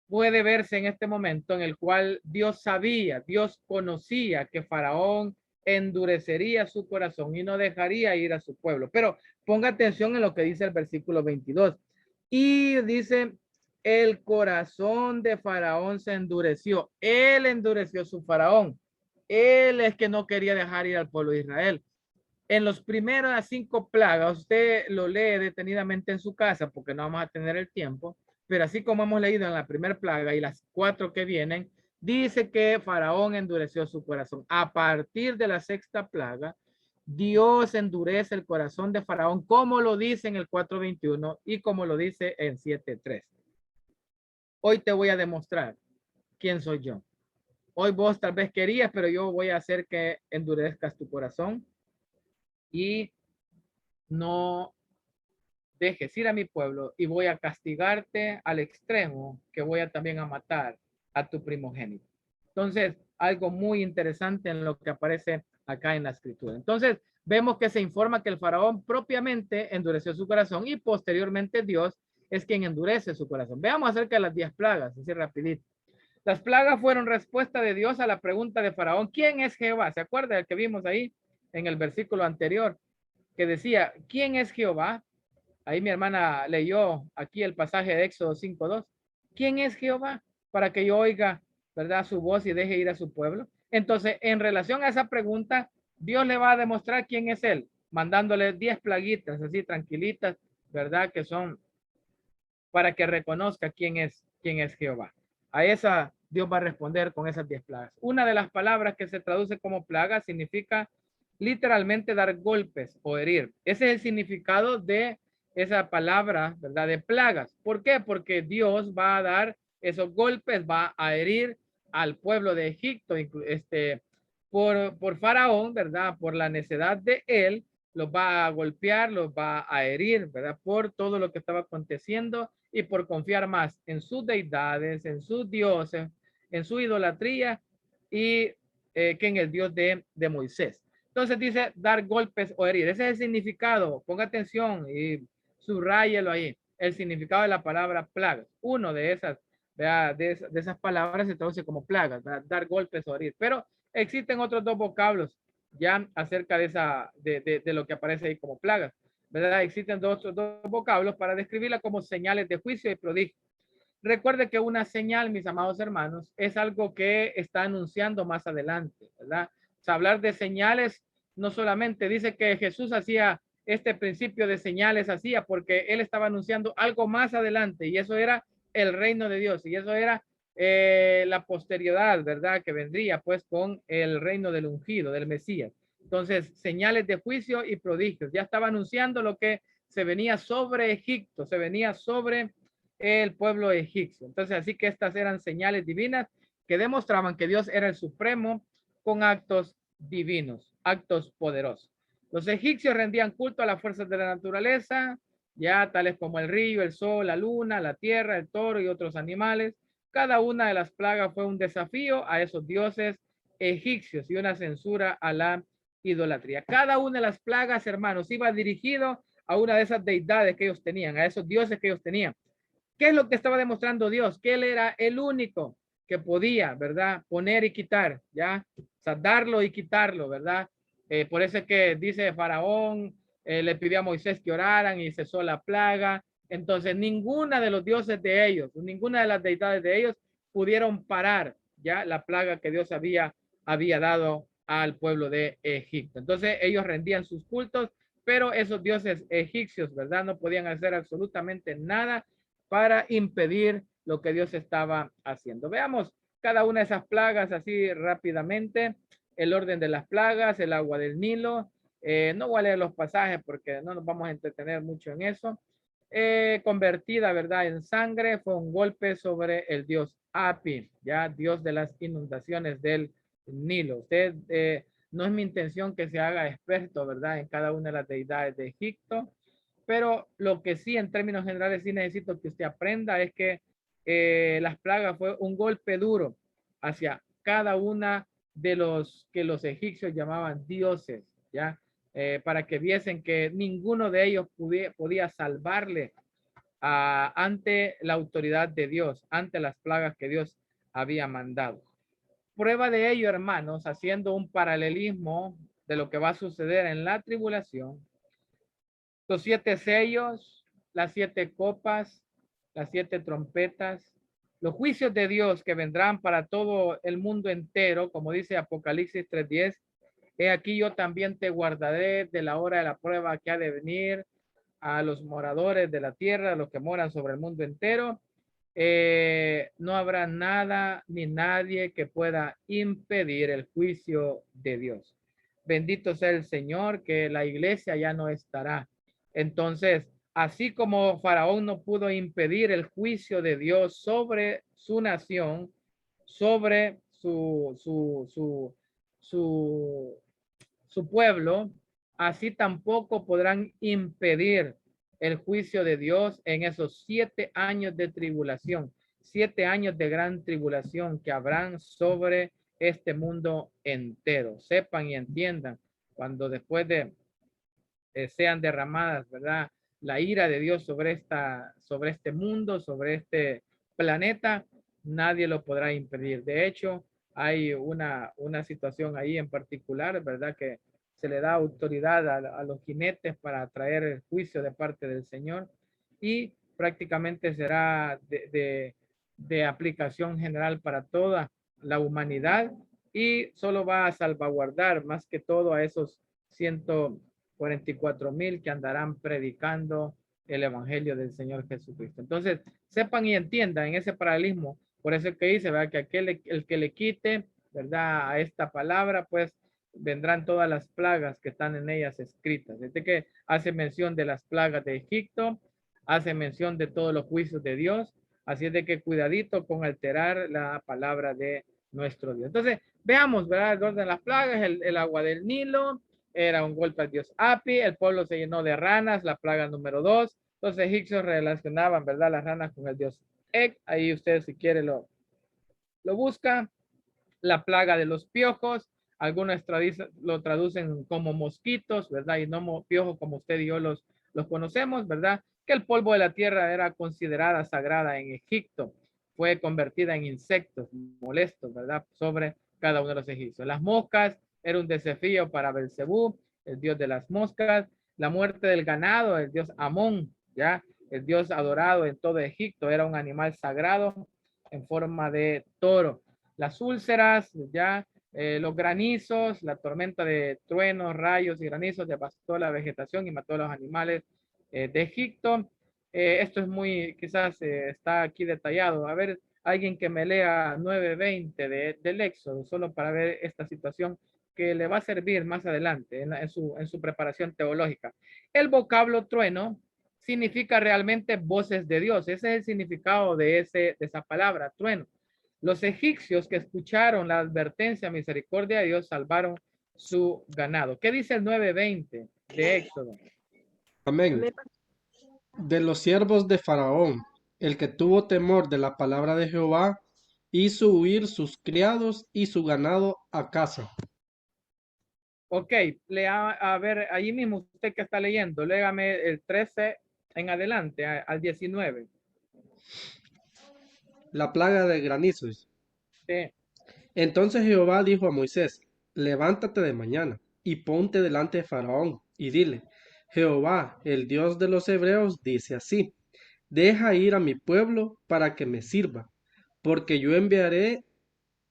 puede verse en este momento en el cual Dios sabía, Dios conocía que Faraón endurecería su corazón y no dejaría ir a su pueblo. Pero ponga atención en lo que dice el versículo 22. Y dice, el corazón de Faraón se endureció. Él endureció su Faraón. Él es que no quería dejar ir al pueblo de Israel. En los primeros 5 plagas, usted lo lee detenidamente en su casa porque no vamos a tener el tiempo, pero así como hemos leído en la primera plaga y las 4 que vienen, dice que Faraón endureció su corazón. A partir de la 6ª plaga, Dios endurece el corazón de Faraón, como lo dice en el 4:21 y como lo dice en 7:3. Hoy te voy a demostrar quién soy yo. Hoy vos tal vez querías, pero yo voy a hacer que endurezcas tu corazón y no dejes ir a mi pueblo, y voy a castigarte al extremo que voy a también a matar a tu primogénito. Entonces, algo muy interesante en lo que aparece acá en la escritura. Entonces, vemos que se informa que el faraón propiamente endureció su corazón y posteriormente Dios es quien endurece su corazón. Veamos acerca de las 10 plagas, así rapidito. Las plagas fueron respuesta de Dios a la pregunta de Faraón, ¿quién es Jehová? ¿Se acuerda del que vimos ahí en el versículo anterior? Que decía, ¿quién es Jehová? Ahí mi hermana leyó aquí el pasaje de Éxodo 5:2. ¿Quién es Jehová? Para que yo oiga, ¿verdad?, su voz y deje ir a su pueblo. Entonces, en relación a esa pregunta, Dios le va a demostrar quién es él, mandándole 10 plaguitas, así tranquilitas, ¿verdad?, que son para que reconozca quién es Jehová. A esa Dios va a responder con esas 10 plagas. Una de las palabras que se traduce como plaga significa literalmente dar golpes o herir. Ese es el significado de esa palabra, ¿verdad?, de plagas. ¿Por qué? Porque Dios va a dar esos golpes, va a herir al pueblo de Egipto, por Faraón, ¿verdad?, por la necedad de él, los va a golpear, los va a herir, ¿verdad?, por todo lo que estaba aconteciendo y por confiar más en sus deidades, en sus dioses, en su idolatría y que en el Dios de Moisés. Entonces dice dar golpes o herir. Ese es el significado. Ponga atención y subráyelo ahí. El significado de la palabra plagas. Uno de esas, ¿verdad?, de esas palabras se traduce como plagas, ¿verdad?, dar golpes o herir. Pero existen otros 2 vocablos ya acerca de lo que aparece ahí como plagas, ¿verdad? Existen dos vocablos para describirla como señales de juicio y prodigio. Recuerde que una señal, mis amados hermanos, es algo que está anunciando más adelante, ¿verdad? O sea, hablar de señales no solamente dice que Jesús hacía este principio de señales, hacía porque él estaba anunciando algo más adelante y eso era el reino de Dios y eso era la posteridad, ¿verdad?, que vendría pues con el reino del ungido, del Mesías. Entonces, señales de juicio y prodigios. Ya estaba anunciando lo que se venía sobre Egipto, se venía sobre el pueblo egipcio. Entonces, así que estas eran señales divinas que demostraban que Dios era el supremo con actos divinos, actos poderosos. Los egipcios rendían culto a las fuerzas de la naturaleza, ya tales como el río, el sol, la luna, la tierra, el toro y otros animales. Cada una de las plagas fue un desafío a esos dioses egipcios y una censura a la idolatría. Cada una de las plagas, hermanos, iba dirigido a una de esas deidades que ellos tenían, a esos dioses que ellos tenían. ¿Qué es lo que estaba demostrando Dios? Que él era el único que podía, ¿verdad?, poner y quitar, ¿ya? O sea, darlo y quitarlo, ¿verdad? Por eso es que dice Faraón, le pidió a Moisés que oraran y cesó la plaga. Entonces, ninguna de los dioses de ellos, ninguna de las deidades de ellos pudieron parar, ¿ya?, la plaga que Dios había dado al pueblo de Egipto. Entonces, ellos rendían sus cultos, pero esos dioses egipcios, ¿verdad?, no podían hacer absolutamente nada para impedir lo que Dios estaba haciendo. Veamos cada una de esas plagas así rápidamente, el orden de las plagas, el agua del Nilo. No voy a leer los pasajes porque no nos vamos a entretener mucho en eso. Convertida, ¿verdad?, en sangre, fue un golpe sobre el dios Api, ya, dios de las inundaciones del Nilo. Usted, no es mi intención que se haga experto, ¿verdad?, en cada una de las deidades de Egipto, pero lo que sí, en términos generales, sí necesito que usted aprenda es que las plagas fue un golpe duro hacia cada una de los que los egipcios llamaban dioses, ¿ya? Para que viesen que ninguno de ellos podía salvarle ante la autoridad de Dios, ante las plagas que Dios había mandado. Prueba de ello, hermanos, haciendo un paralelismo de lo que va a suceder en la tribulación. Los 7 sellos, las 7 copas, las 7 trompetas, los juicios de Dios que vendrán para todo el mundo entero, como dice Apocalipsis 3:10. He aquí yo también te guardaré de la hora de la prueba que ha de venir a los moradores de la tierra, a los que moran sobre el mundo entero. No habrá nada ni nadie que pueda impedir el juicio de Dios. Bendito sea el Señor, que la iglesia ya no estará. Entonces, así como Faraón no pudo impedir el juicio de Dios sobre su nación, sobre su pueblo, así tampoco podrán impedir el juicio de Dios en esos 7 años de tribulación, 7 años de gran tribulación que habrán sobre este mundo entero. Sepan y entiendan, cuando después de sean derramadas, ¿verdad?, la ira de Dios sobre este mundo, sobre este planeta, nadie lo podrá impedir. De hecho, hay una situación ahí en particular, ¿verdad?, que se le da autoridad a los jinetes para traer el juicio de parte del Señor, y prácticamente será de aplicación general para toda la humanidad, y solo va a salvaguardar más que todo a esos 144,000 que andarán predicando el evangelio del Señor Jesucristo. Entonces, sepan y entiendan en ese paralelismo. Por eso es que dice, ¿verdad?, que el que le quite, ¿verdad?, a esta palabra, pues vendrán todas las plagas que están en ellas escritas. Desde que hace mención de las plagas de Egipto, hace mención de todos los juicios de Dios. Así es de que cuidadito con alterar la palabra de nuestro Dios. Entonces, veamos, ¿verdad?, el orden de las plagas, el agua del Nilo, era un golpe al dios Api, el pueblo se llenó de ranas, la plaga número 2. Los egipcios relacionaban, ¿verdad?, las ranas con el dios Ek. Ahí usted, si quiere, lo busca. La plaga de los piojos, algunos lo traducen como mosquitos, ¿verdad?, y no piojos como usted y yo los conocemos, ¿verdad?, que el polvo de la tierra era considerada sagrada en Egipto, fue convertida en insectos molestos, ¿verdad?, sobre cada uno de los egipcios. Las moscas era un desafío para Belcebú, el dios de las moscas. La muerte del ganado, el dios Amón, ya, el dios adorado en todo Egipto, era un animal sagrado en forma de toro. Las úlceras, ya, los granizos, la tormenta de truenos, rayos y granizos devastó la vegetación y mató a los animales de Egipto. Esto es muy, quizás está aquí detallado. A ver, alguien que me lea 9:20 del Éxodo, solo para ver esta situación que le va a servir más adelante en su preparación teológica. El vocablo trueno significa realmente voces de Dios. Ese es el significado de esa palabra, trueno. Los egipcios que escucharon la advertencia, misericordia de Dios, salvaron su ganado. ¿Qué dice el 9:20 de Éxodo? Amén. De los siervos de Faraón, el que tuvo temor de la palabra de Jehová, hizo huir sus criados y su ganado a casa. Ok, lea, a ver, ahí mismo usted que está leyendo, léame el 13 en adelante, al 19. La plaga de granizos. Sí. Entonces Jehová dijo a Moisés, levántate de mañana y ponte delante de Faraón y dile, Jehová, el Dios de los hebreos, dice así, deja ir a mi pueblo para que me sirva, porque yo enviaré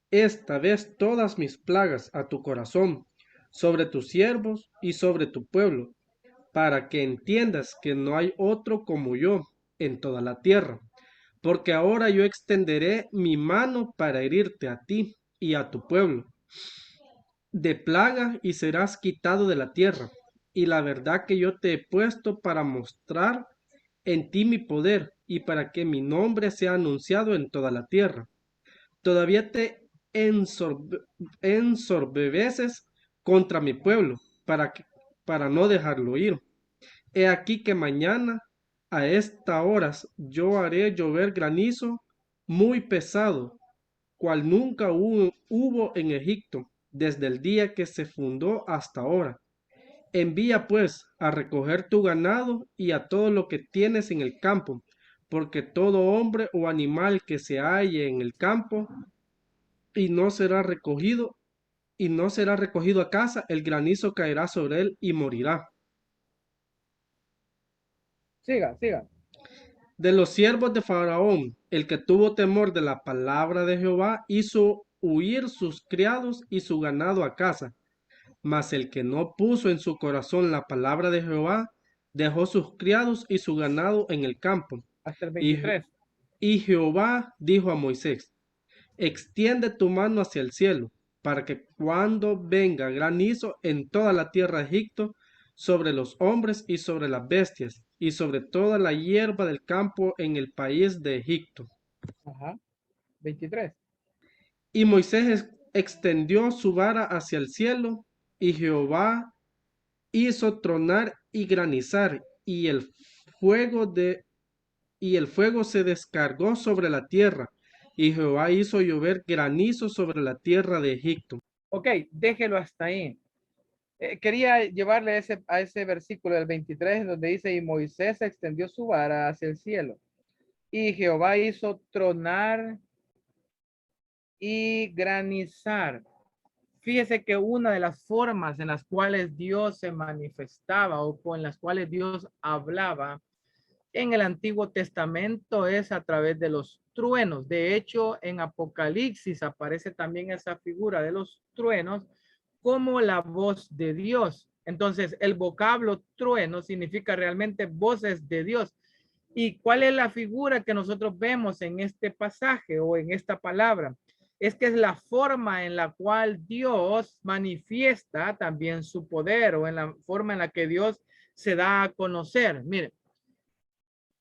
esta vez todas mis plagas a tu corazón, sobre tus siervos y sobre tu pueblo, para que entiendas que no hay otro como yo en toda la tierra, porque ahora yo extenderé mi mano para herirte a ti y a tu pueblo de plaga y serás quitado de la tierra. Y la verdad que yo te he puesto para mostrar en ti mi poder y para que mi nombre sea anunciado en toda la tierra. Todavía te ensorbeces contra mi pueblo para no dejarlo ir. He aquí que mañana a esta hora yo haré llover granizo muy pesado, cual nunca hubo en Egipto, desde el día que se fundó hasta ahora. Envía pues a recoger tu ganado y a todo lo que tienes en el campo, porque todo hombre o animal que se halle en el campo y no será recogido a casa, el granizo caerá sobre él y morirá. Siga, siga. De los siervos de Faraón, el que tuvo temor de la palabra de Jehová, hizo huir sus criados y su ganado a casa. Mas el que no puso en su corazón la palabra de Jehová, dejó sus criados y su ganado en el campo. Hasta el Y 23. y Jehová dijo a Moisés, extiende tu mano hacia el cielo, para que cuando venga granizo en toda la tierra de Egipto, sobre los hombres y sobre las bestias, y sobre toda la hierba del campo en el país de Egipto. Ajá. 23. Y Moisés extendió su vara hacia el cielo, y Jehová hizo tronar y granizar, y el fuego se descargó sobre la tierra, y Jehová hizo llover granizo sobre la tierra de Egipto. Ok, déjelo hasta ahí. Quería llevarle a ese versículo del 23 donde dice, y Moisés extendió su vara hacia el cielo, y Jehová hizo tronar y granizar. Fíjese que una de las formas en las cuales Dios se manifestaba o con las cuales Dios hablaba en el Antiguo Testamento es a través de los truenos. De hecho, en Apocalipsis aparece también esa figura de los truenos como la voz de Dios. Entonces, el vocablo trueno significa realmente voces de Dios. ¿Y cuál es la figura que nosotros vemos en este pasaje o en esta palabra? Es que es la forma en la cual Dios manifiesta también su poder o en la forma en la que Dios se da a conocer. Mire,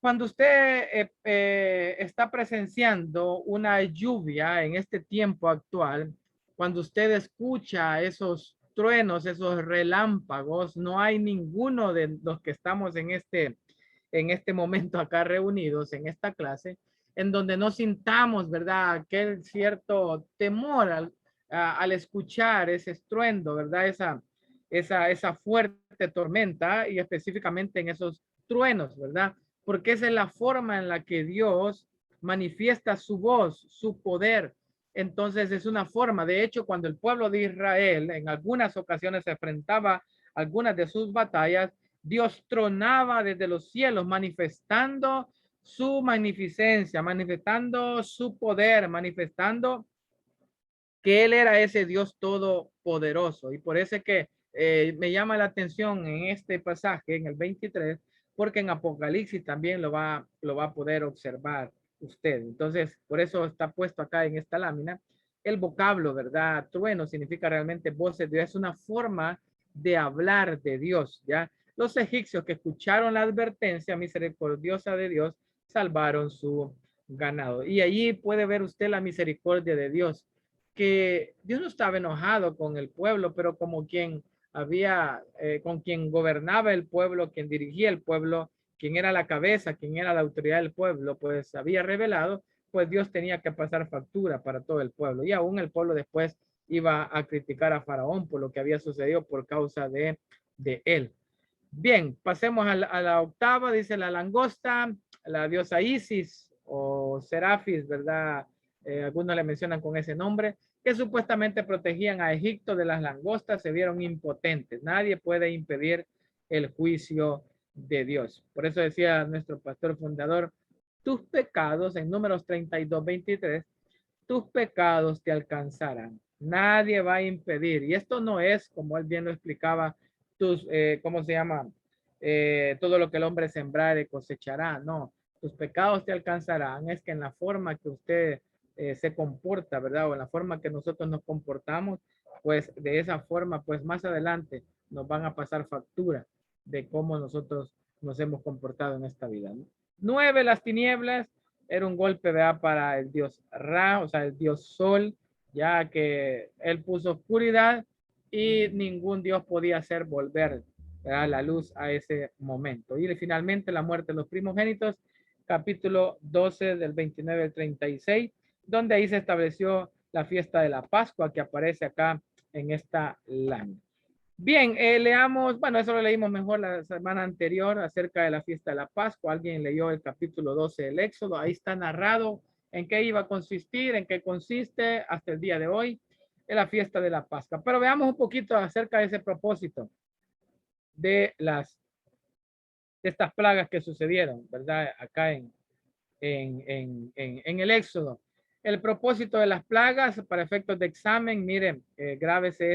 cuando usted está presenciando una lluvia en este tiempo actual, cuando usted escucha esos truenos, esos relámpagos, no hay ninguno de los que estamos en este momento acá reunidos en esta clase, en donde no sintamos, ¿verdad? Aquel cierto temor al escuchar ese estruendo, ¿verdad? Esa fuerte tormenta y específicamente en esos truenos, ¿verdad? Porque esa es la forma en la que Dios manifiesta su voz, su poder. Entonces es una forma, de hecho, cuando el pueblo de Israel en algunas ocasiones se enfrentaba a algunas de sus batallas, Dios tronaba desde los cielos manifestando su magnificencia, manifestando su poder, manifestando que Él era ese Dios todopoderoso. Y por eso es que me llama la atención en este pasaje, en el 23, porque en Apocalipsis también lo va a poder observar usted. Entonces, por eso está puesto acá en esta lámina. El vocablo, ¿verdad? Trueno significa realmente voces de Dios. Es una forma de hablar de Dios, ¿ya? Los egipcios que escucharon la advertencia misericordiosa de Dios, salvaron su ganado. Y allí puede ver usted la misericordia de Dios, que Dios no estaba enojado con el pueblo, pero como quien con quien gobernaba el pueblo, quien dirigía el pueblo, quien era la cabeza, quien era la autoridad del pueblo, pues había revelado, pues Dios tenía que pasar factura para todo el pueblo. Y aún el pueblo después iba a criticar a Faraón por lo que había sucedido por causa de él. Bien, pasemos a la octava, dice la langosta, la diosa Isis o Serafis, ¿verdad? Algunos le mencionan con ese nombre, que supuestamente protegían a Egipto de las langostas, se vieron impotentes. Nadie puede impedir el juicio de Dios. Por eso decía nuestro pastor fundador, tus pecados, en Números 32:23, tus pecados te alcanzarán. Nadie va a impedir. Y esto no es, como él bien lo explicaba, ¿cómo se llama? Todo lo que el hombre sembrare cosechará. No, tus pecados te alcanzarán, es que en la forma que usted se comporta, ¿verdad? O en la forma que nosotros nos comportamos, pues de esa forma, pues más adelante nos van a pasar factura de cómo nosotros nos hemos comportado en esta vida, ¿no? 9, las tinieblas, era un golpe, ¿verdad? Para el dios Ra, o sea, el dios Sol, ya que él puso oscuridad y ningún dios podía hacer volver, ¿verdad?, la luz a ese momento. Y finalmente la muerte de los primogénitos, capítulo 12 del 29 al 36, donde ahí se estableció la fiesta de la Pascua que aparece acá en esta lámina. Bien, leamos, bueno, eso lo leímos mejor la semana anterior acerca de la fiesta de la Pascua. Alguien leyó el capítulo 12 del Éxodo. Ahí está narrado en qué iba a consistir, en qué consiste hasta el día de hoy en la fiesta de la Pascua. Pero veamos un poquito acerca de ese propósito de estas plagas que sucedieron, ¿verdad? Acá en el Éxodo. El propósito de las plagas para efectos de examen, miren, grábese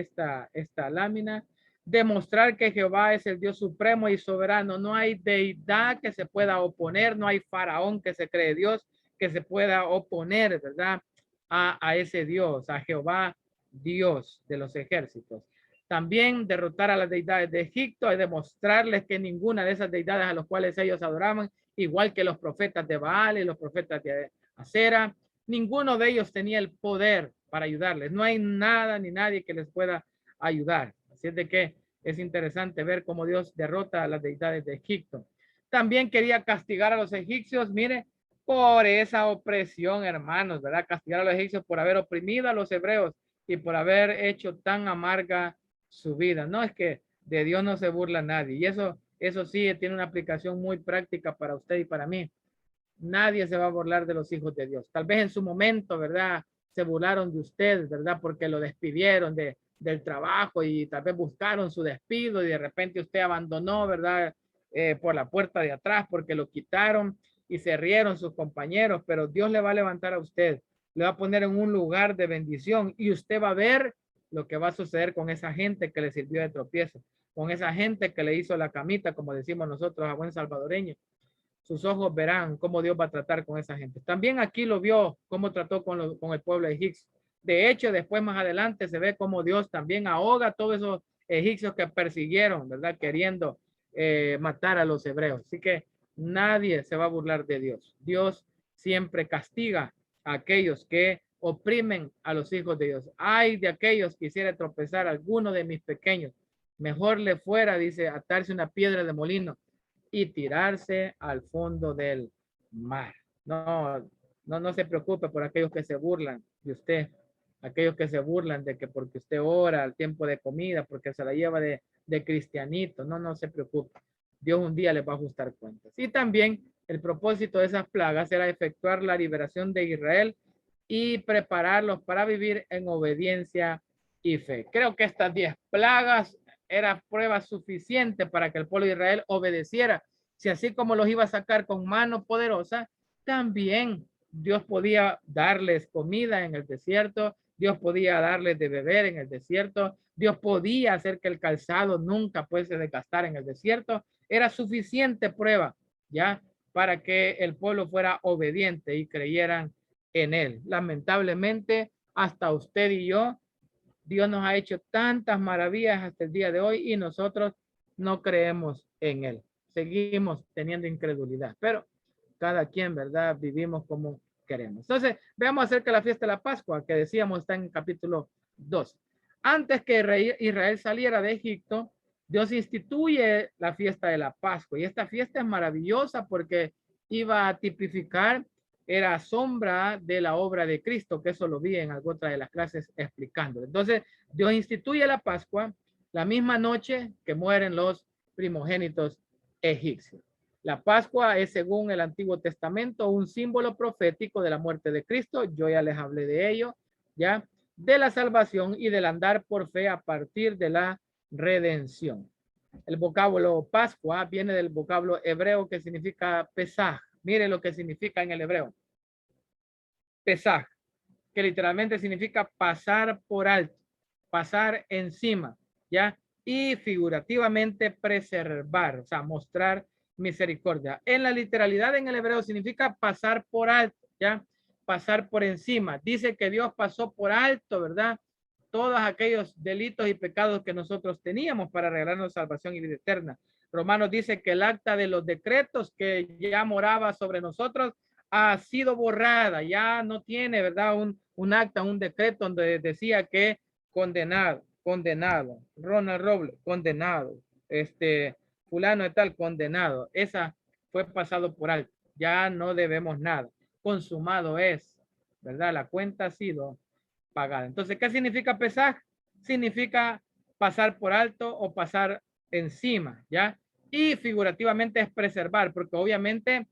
esta lámina. Demostrar que Jehová es el Dios supremo y soberano. No hay deidad que se pueda oponer, no hay faraón que se cree Dios que se pueda oponer, ¿verdad? A ese Dios, a Jehová, Dios de los ejércitos. También derrotar a las deidades de Egipto y demostrarles que ninguna de esas deidades a las cuales ellos adoraban, igual que los profetas de Baal y los profetas de Acera, ninguno de ellos tenía el poder para ayudarles. No hay nada ni nadie que les pueda ayudar. Así es de que es interesante ver cómo Dios derrota a las deidades de Egipto. También quería castigar a los egipcios, mire, por esa opresión, hermanos, ¿verdad? Castigar a los egipcios por haber oprimido a los hebreos y por haber hecho tan amarga su vida. No, es que de Dios no se burla nadie. Y eso sí tiene una aplicación muy práctica para usted y para mí. Nadie se va a burlar de los hijos de Dios. Tal vez en su momento, ¿verdad?, se burlaron de usted, ¿verdad?, porque lo despidieron del trabajo y tal vez buscaron su despido y de repente usted abandonó, ¿verdad?, por la puerta de atrás porque lo quitaron y se rieron sus compañeros, pero Dios le va a levantar a usted, le va a poner en un lugar de bendición y usted va a ver lo que va a suceder con esa gente que le sirvió de tropiezo, con esa gente que le hizo la camita, como decimos nosotros a buen salvadoreño. Sus ojos verán cómo Dios va a tratar con esa gente. También aquí lo vio cómo trató con el pueblo egipcio. De hecho, después más adelante se ve cómo Dios también ahoga a todos esos egipcios que persiguieron, ¿verdad?, queriendo matar a los hebreos. Así que nadie se va a burlar de Dios. Dios siempre castiga a aquellos que oprimen a los hijos de Dios. Ay de aquellos que quisiera tropezar a alguno de mis pequeños. Mejor le fuera, dice, atarse una piedra de molino y tirarse al fondo del mar. No se preocupe por aquellos que se burlan de usted, aquellos que se burlan de que porque usted ora al tiempo de comida, porque se la lleva de cristianito. No se preocupe. Dios un día les va a ajustar cuentas. Y también el propósito de esas plagas era efectuar la liberación de Israel y prepararlos para vivir en obediencia y fe. Creo que estas 10 plagas era prueba suficiente para que el pueblo de Israel obedeciera. Si así como los iba a sacar con mano poderosa, también Dios podía darles comida en el desierto, Dios podía darles de beber en el desierto, Dios podía hacer que el calzado nunca fuese de gastar en el desierto. Era suficiente prueba, ¿ya?, para que el pueblo fuera obediente y creyeran en él. Lamentablemente, hasta usted y yo, Dios nos ha hecho tantas maravillas hasta el día de hoy y nosotros no creemos en él. Seguimos teniendo incredulidad, pero cada quien, ¿verdad?, vivimos como queremos. Entonces, veamos acerca de la fiesta de la Pascua, que decíamos está en capítulo 2. Antes que Israel saliera de Egipto, Dios instituye la fiesta de la Pascua. Y esta fiesta es maravillosa porque iba a tipificar, era sombra de la obra de Cristo, que eso lo vi en alguna de las clases explicando. Entonces, Dios instituye la Pascua la misma noche que mueren los primogénitos egipcios. La Pascua es, según el Antiguo Testamento, un símbolo profético de la muerte de Cristo. Yo ya les hablé de ello, ¿ya?, de la salvación y del andar por fe a partir de la redención. El vocablo Pascua viene del vocablo hebreo que significa Pesaj. Mire lo que significa en el hebreo. Pesaj, que literalmente significa pasar por alto, pasar encima, ¿ya? Y figurativamente preservar, o sea, mostrar misericordia. En la literalidad en el hebreo significa pasar por alto, ¿ya? Pasar por encima. Dice que Dios pasó por alto, ¿verdad? Todos aquellos delitos y pecados que nosotros teníamos para regalarnos salvación y vida eterna. Romanos dice que el acta de los decretos que ya moraba sobre nosotros ha sido borrada, ya no tiene, ¿verdad? Un acta, un decreto donde decía que condenado, Ronald Robles, condenado, fulano de tal, condenado. Esa fue pasado por alto, ya no debemos nada. Consumado es, ¿verdad? La cuenta ha sido pagada. Entonces, ¿qué significa pesaj? Significa pasar por alto o pasar encima, ¿ya? Y figurativamente es preservar, porque obviamente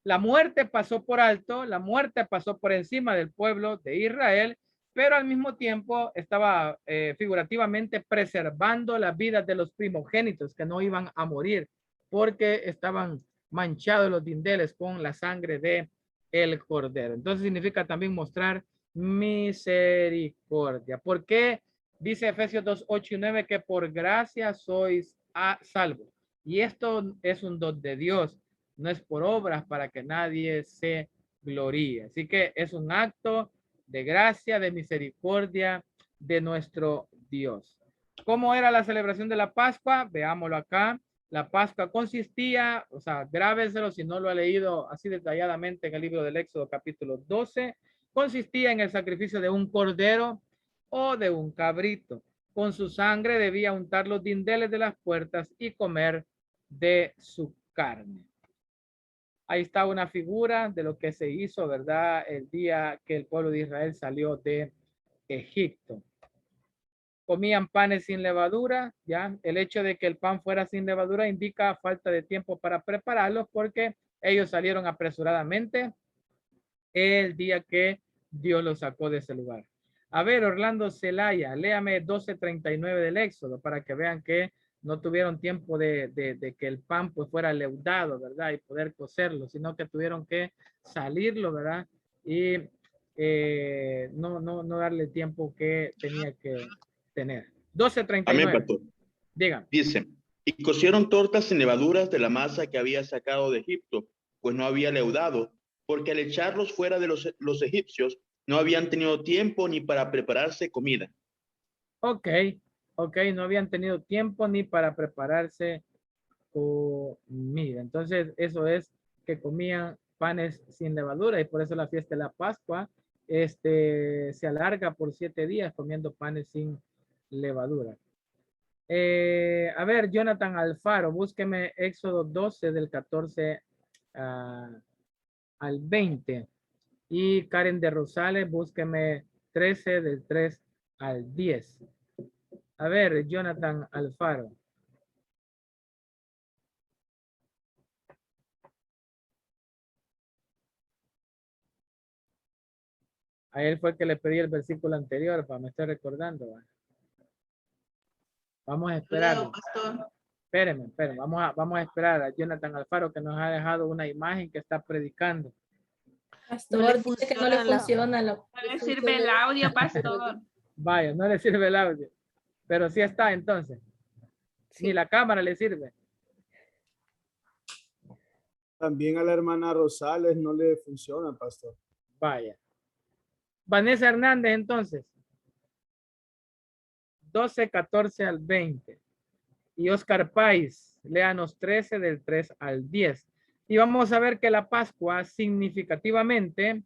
la muerte pasó por alto, la muerte pasó por encima del pueblo de Israel, pero al mismo tiempo estaba figurativamente preservando las vidas de los primogénitos que no iban a morir porque estaban manchados los dindeles con la sangre de el cordero. Entonces significa también mostrar misericordia. ¿Por qué dice Efesios 2, 8 y 9 que por gracia sois a salvo? Y esto es un don de Dios, no es por obras para que nadie se gloríe. Así que es un acto de gracia, de misericordia de nuestro Dios. ¿Cómo era la celebración de la Pascua? Veámoslo acá. La Pascua consistía, o sea, grábenselo si no lo ha leído así detalladamente en el libro del Éxodo capítulo 12, consistía en el sacrificio de un cordero o de un cabrito. Con su sangre debía untar los dindeles de las puertas y comer de su carne. Ahí está una figura de lo que se hizo, ¿verdad? El día que el pueblo de Israel salió de Egipto. Comían panes sin levadura, ¿ya? El hecho de que el pan fuera sin levadura indica falta de tiempo para prepararlos porque ellos salieron apresuradamente el día que Dios los sacó de ese lugar. A ver, Orlando Celaya, léame 12:39 del Éxodo para que vean que no tuvieron tiempo de que el pan pues fuera leudado, ¿verdad? Y poder cocerlo, sino que tuvieron que salirlo, ¿verdad? Y no darle tiempo que tenía que tener. 12:39. Amén, pastor. Digan. Dice, y cocieron tortas sin levaduras de la masa que había sacado de Egipto, pues no había leudado, porque al echarlos fuera de los egipcios, no habían tenido tiempo ni para prepararse comida. Ok, no habían tenido tiempo ni para prepararse comida. Entonces, eso es que comían panes sin levadura y por eso la fiesta de la Pascua se alarga por 7 días comiendo panes sin levadura. A ver, Jonathan Alfaro, búsqueme Éxodo 12 del 14 al 20. Y Karen de Rosales, búsqueme 13 del 3 al 10. A ver, Jonathan Alfaro. A él fue el que le pedí el versículo anterior, para me estoy recordando. Vamos a esperar. Espérenme. Vamos a esperar a Jonathan Alfaro que nos ha dejado una imagen que está predicando. Pastor, dice que no le funciona. No le sirve el audio, pastor. Vaya, no le sirve el audio. Pero sí está entonces. Sí. Ni la cámara le sirve. También a la hermana Rosales no le funciona, pastor. Vaya. Vanessa Hernández entonces. 12, 14 al 20. Y Oscar Páez, léanos 13 del 3 al 10. Y vamos a ver que la Pascua significativamente,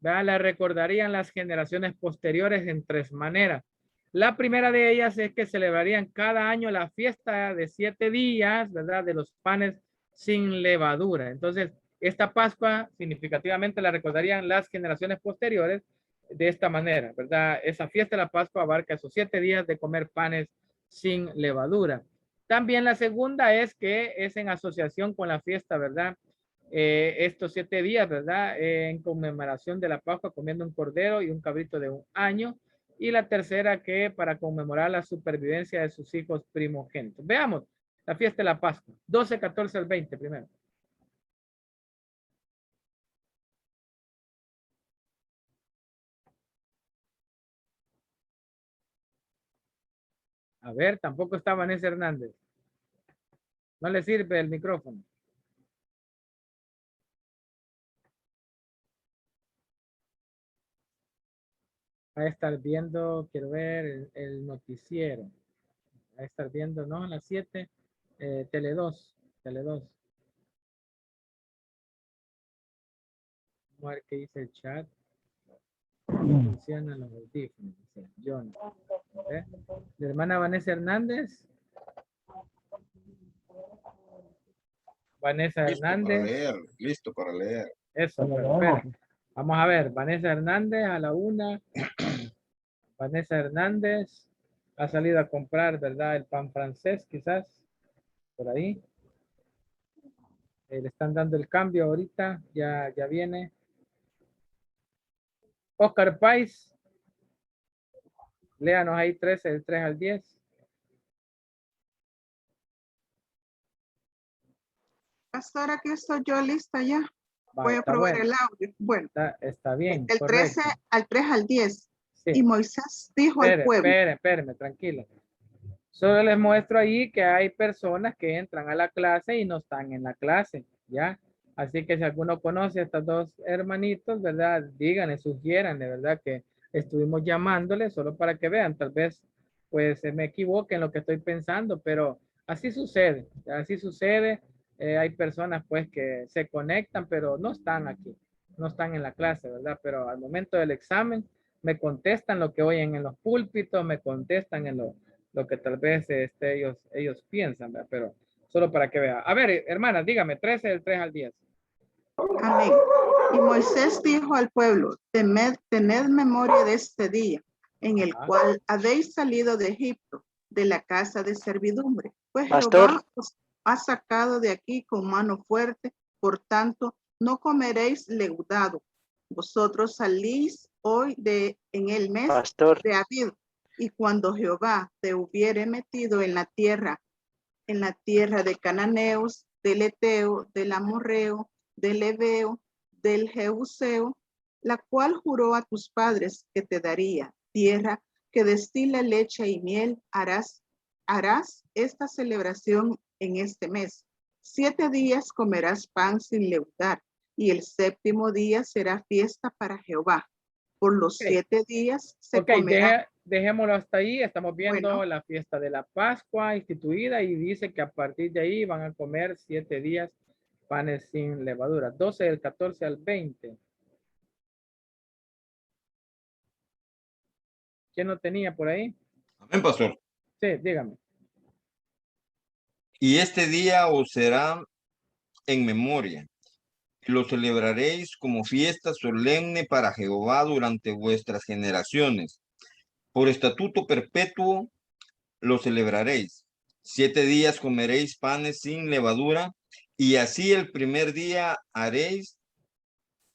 ¿verdad?, la recordarían las generaciones posteriores en 3 maneras. La primera de ellas es que celebrarían cada año la fiesta de 7 días, ¿verdad?, de los panes sin levadura. Entonces, esta Pascua significativamente la recordarían las generaciones posteriores de esta manera, ¿verdad? Esa fiesta de la Pascua abarca esos 7 días de comer panes sin levadura. También la segunda es que es en asociación con la fiesta, ¿verdad? Estos 7 días, ¿verdad? En conmemoración de la Pascua, comiendo un cordero y un cabrito de 1 año. Y la tercera que para conmemorar la supervivencia de sus hijos primogénitos. Veamos la fiesta de la Pascua. 12, 14 al 20 primero. A ver, tampoco está Vanessa Hernández. No le sirve el micrófono. Va a estar viendo, quiero ver, el noticiero. Va a estar viendo, ¿no? A las 7, Tele 2. Tele 2. Vamos a ver qué dice el chat. Funcionan los audífonos, dice John. La hermana Vanessa Hernández. Vanessa Hernández. Listo para leer. Eso, pero, espera. Vamos a ver, Vanessa Hernández a la 1. Vanessa Hernández ha salido a comprar, ¿verdad? El pan francés, quizás, por ahí. Le están dando el cambio ahorita, ya viene. Oscar Pais, léanos ahí 13, del 3 al 10. Pastor, aquí estoy yo lista ya. Va, Voy a está probar bueno. el audio. Bueno, Está bien, el 13 correcto. al 3 al 10. Sí. Y Moisés dijo al pueblo. Espérame, tranquila. Solo les muestro ahí que hay personas que entran a la clase y no están en la clase, ¿ya? Así que si alguno conoce a estos dos hermanitos, ¿verdad? Díganle, sugiéranle, ¿verdad? Que estuvimos llamándoles solo para que vean. Tal vez, pues, se me equivoque en lo que estoy pensando, pero así sucede. Así sucede. Hay personas, pues, que se conectan, pero no están aquí. No están en la clase, ¿verdad? Pero al momento del examen, me contestan lo que oyen en los púlpitos, me contestan en lo que tal vez ellos piensan, ¿verdad? Pero solo para que vea. A ver, hermanas, dígame, 13 del 3 al 10. Amén. Y Moisés dijo al pueblo, tened memoria de este día, en el cual habéis salido de Egipto, de la casa de servidumbre. Pues Jehová os ha sacado de aquí con mano fuerte, por tanto, no comeréis leudado. Vosotros salís hoy en el mes de Abib, y cuando Jehová te hubiere metido en la tierra de Cananeos, del Eteo, del Amorreo, del Ebeo, del Jebuseo, la cual juró a tus padres que te daría, tierra que destila leche y miel, harás esta celebración en este mes. 7 días comerás pan sin leudar, y el 7º día será fiesta para Jehová. Por los 7 días se comerá. Dejémoslo hasta ahí. Estamos viendo Bueno. la fiesta de la Pascua instituida y dice que a partir de ahí van a comer 7 días panes sin levadura. 12 del 14 al 20. ¿Quién no tenía por ahí? Amén, pastor. Sí, dígame. Y este día os será en memoria. Lo celebraréis como fiesta solemne para Jehová durante vuestras generaciones. Por estatuto perpetuo lo celebraréis. 7 días comeréis panes sin levadura, y así el primer día haréis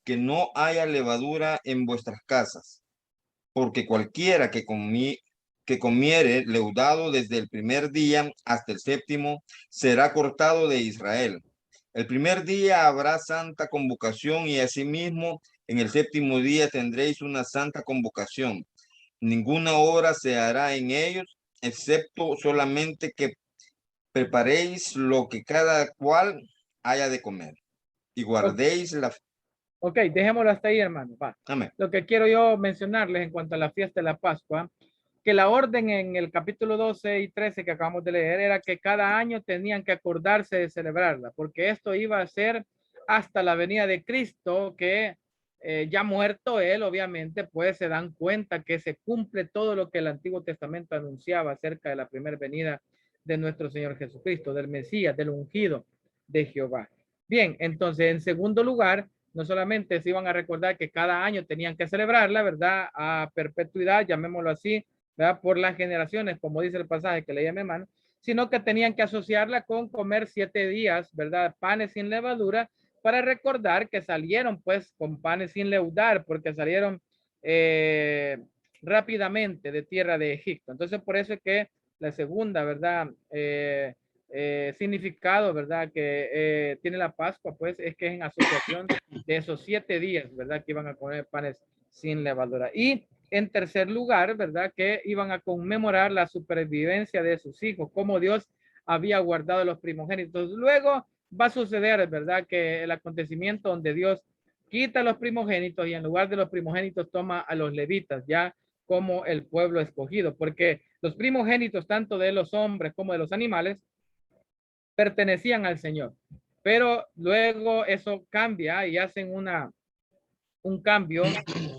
que no haya levadura en vuestras casas, porque cualquiera que comiere leudado desde el primer día hasta el 7º será cortado de Israel. El primer día habrá santa convocación, y asimismo en el 7º día tendréis una santa convocación. Ninguna obra se hará en ellos, excepto solamente que preparéis lo que cada cual haya de comer, y guardéis la... Ok, dejémoslo hasta ahí, hermano. Va. Amén. Lo que quiero yo mencionarles en cuanto a la fiesta de la Pascua, que la orden en el capítulo 12 y 13 que acabamos de leer era que cada año tenían que acordarse de celebrarla, porque esto iba a ser hasta la venida de Cristo, que ya muerto él, obviamente, pues se dan cuenta que se cumple todo lo que el Antiguo Testamento anunciaba acerca de la primera venida de nuestro Señor Jesucristo, del Mesías, del ungido de Jehová. Bien, entonces, en segundo lugar, no solamente se iban a recordar que cada año tenían que celebrarla, ¿verdad? A perpetuidad, llamémoslo así, ¿verdad? Por las generaciones, como dice el pasaje que leí a mi hermano, sino que tenían que asociarla con comer 7 días, ¿verdad? Panes sin levadura, para recordar que salieron pues con panes sin leudar, porque salieron rápidamente de tierra de Egipto. Entonces, por eso es que la segunda, ¿verdad? Significado, ¿verdad? Que tiene la Pascua, pues, es que es en asociación de esos 7 días, ¿verdad? Que iban a comer panes sin levadura. Y en tercer lugar, ¿verdad? Que iban a conmemorar la supervivencia de sus hijos, como Dios había guardado los primogénitos. Luego va a suceder, ¿verdad? Que el acontecimiento donde Dios quita los primogénitos y en lugar de los primogénitos toma a los levitas, ya como el pueblo escogido, porque los primogénitos, tanto de los hombres como de los animales, pertenecían al Señor. Pero luego eso cambia y hacen un cambio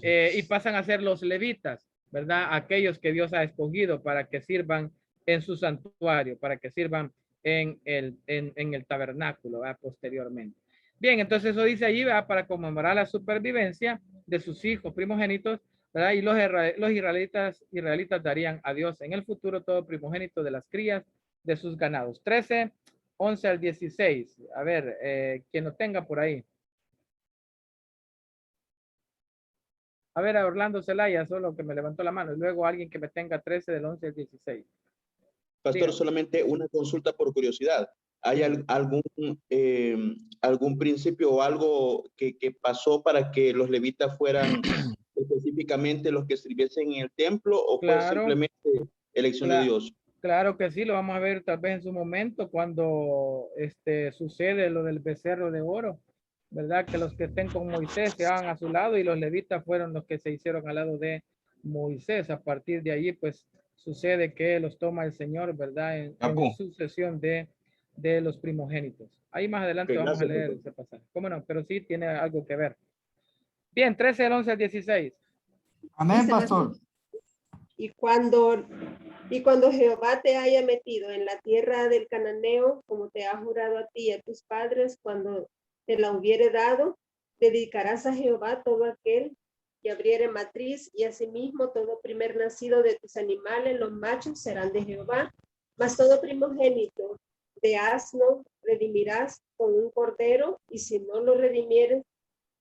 y pasan a ser los levitas, ¿verdad? Aquellos que Dios ha escogido para que sirvan en su santuario, para que sirvan en el tabernáculo, ¿verdad? Posteriormente. Bien, entonces eso dice allí, ¿verdad? Para conmemorar la supervivencia de sus hijos primogénitos, ¿verdad? Y los israelitas darían a Dios en el futuro todo primogénito de las crías de sus ganados. 13, 11 al 16. A ver, quien lo tenga por ahí. A ver, a Orlando Zelaya, solo que me levantó la mano. Y luego alguien que me tenga 13 del 11 al 16. Pastor, Dígame. solamente una consulta por curiosidad. ¿Hay algún principio o algo que pasó para que los levitas fueran específicamente los que sirviesen en el templo o fue simplemente elección de Dios? Claro que sí, lo vamos a ver tal vez en su momento cuando sucede lo del becerro de oro, ¿verdad? Que los que estén con Moisés se hagan a su lado y los levitas fueron los que se hicieron al lado de Moisés. A partir de allí, pues sucede que los toma el Señor, ¿verdad? En sucesión de los primogénitos. Ahí más adelante vamos a leer ese pasaje. ¿Cómo no? Pero sí tiene algo que ver. Bien, 13 del 11 al 16. Amén, pastor. Y cuando Jehová te haya metido en la tierra del cananeo, como te ha jurado a ti y a tus padres, cuando te la hubiere dado, dedicarás a Jehová todo aquel que abriere matriz, y asimismo todo primer nacido de tus animales, los machos serán de Jehová, mas todo primogénito de asno redimirás con un cordero, y si no lo redimieres,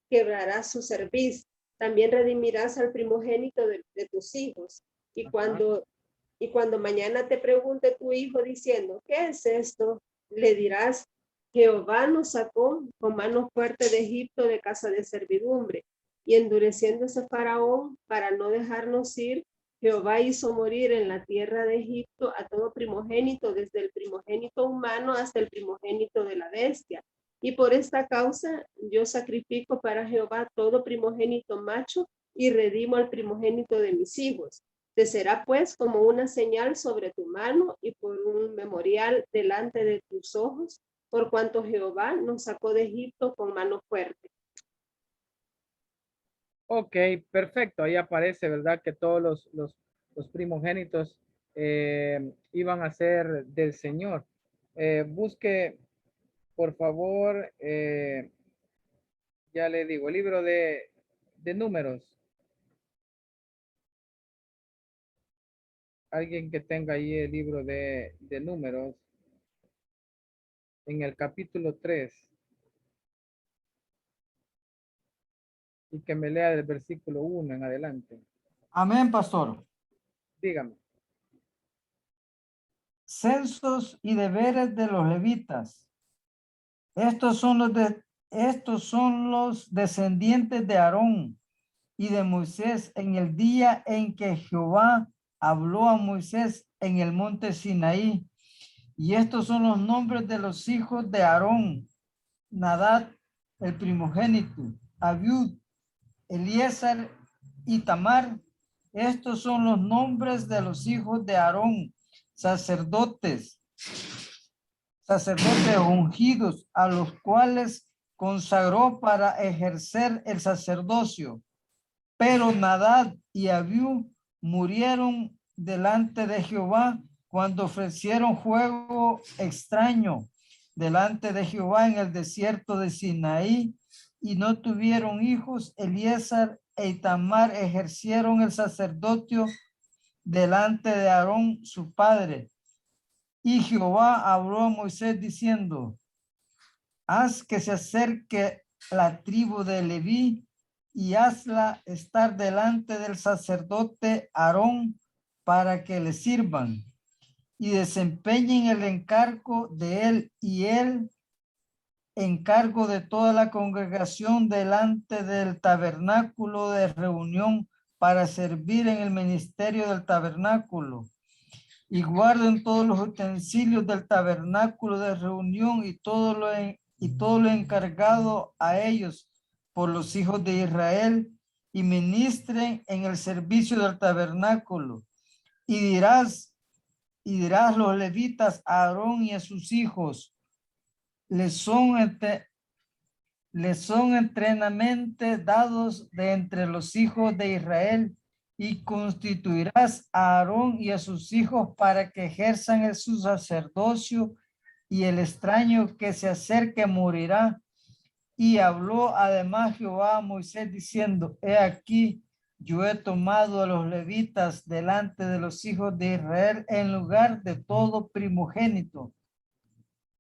quebrarás su cerviz. También redimirás al primogénito de tus hijos. Y cuando mañana te pregunte tu hijo diciendo, ¿qué es esto? Le dirás, Jehová nos sacó con mano fuerte de Egipto, de casa de servidumbre, y endureciéndose Faraón para no dejarnos ir, Jehová hizo morir en la tierra de Egipto a todo primogénito, desde el primogénito humano hasta el primogénito de la bestia. Y por esta causa yo sacrifico para Jehová todo primogénito macho y redimo al primogénito de mis hijos. Te será pues como una señal sobre tu mano y por un memorial delante de tus ojos, por cuanto Jehová nos sacó de Egipto con mano fuerte. Ok, perfecto. Ahí aparece, ¿verdad? Que todos los primogénitos iban a ser del Señor. Busque, por favor, ya le digo, el libro de Números. Alguien que tenga ahí el libro de Números. En el capítulo 3. Y que me lea del versículo 1 en adelante. Amén, pastor. Dígame. Censos y deberes de los levitas. Estos son los descendientes de Aarón y de Moisés en el día en que Jehová habló a Moisés en el monte Sinaí. Y estos son los nombres de los hijos de Aarón: Nadab, el primogénito, Abiud, Eliezer y Tamar. Estos son los nombres de los hijos de Aarón, sacerdotes ungidos, a los cuales consagró para ejercer el sacerdocio. Pero Nadab y Abiú murieron delante de Jehová cuando ofrecieron fuego extraño delante de Jehová en el desierto de Sinaí, y no tuvieron hijos. Eliezer e Itamar ejercieron el sacerdocio delante de Aarón su padre. Y Jehová habló a Moisés diciendo: haz que se acerque la tribu de Leví y hazla estar delante del sacerdote Aarón para que le sirvan y desempeñen el encargo de él y el encargo de toda la congregación delante del tabernáculo de reunión para servir en el ministerio del tabernáculo. Y guarden todos los utensilios del tabernáculo de reunión y todo lo encargado a ellos por los hijos de Israel, y ministren en el servicio del tabernáculo. Y dirás los levitas a Aarón y a sus hijos, les son entrenamente dados de entre los hijos de Israel, y constituirás a Aarón y a sus hijos para que ejerzan el su sacerdocio, y el extraño que se acerque morirá. Y habló además Jehová a Moisés diciendo, he aquí, yo he tomado a los levitas delante de los hijos de Israel en lugar de todo primogénito.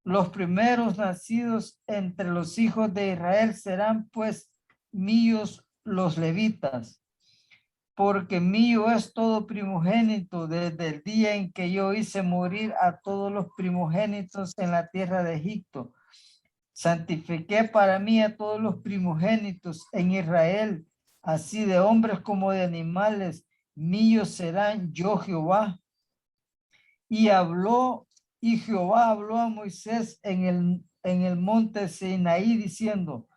Los primeros nacidos entre los hijos de Israel serán pues míos los levitas, porque mío es todo primogénito desde el día en que yo hice morir a todos los primogénitos en la tierra de Egipto. Santifiqué para mí a todos los primogénitos en Israel, así de hombres como de animales, míos serán yo Jehová. Y Jehová habló a Moisés en el monte Sinaí diciendo,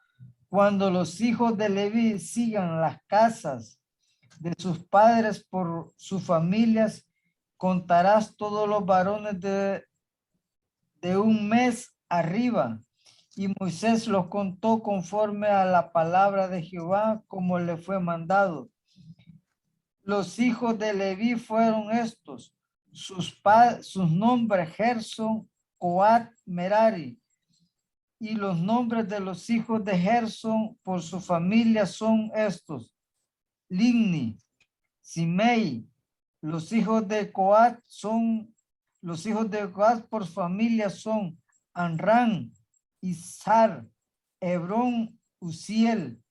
cuando los hijos de Leví sigan las casas de sus padres por sus familias, contarás todos los varones de un mes arriba. Y Moisés los contó conforme a la palabra de Jehová, como le fue mandado. Los hijos de Leví fueron estos, sus nombres Gerson, Coat, Merari. Y los nombres de los hijos de Gerson por su familia son estos: Ligni, Simei. Los hijos de Coat por familia son Anran, Izhar, Hebrón, Uziel.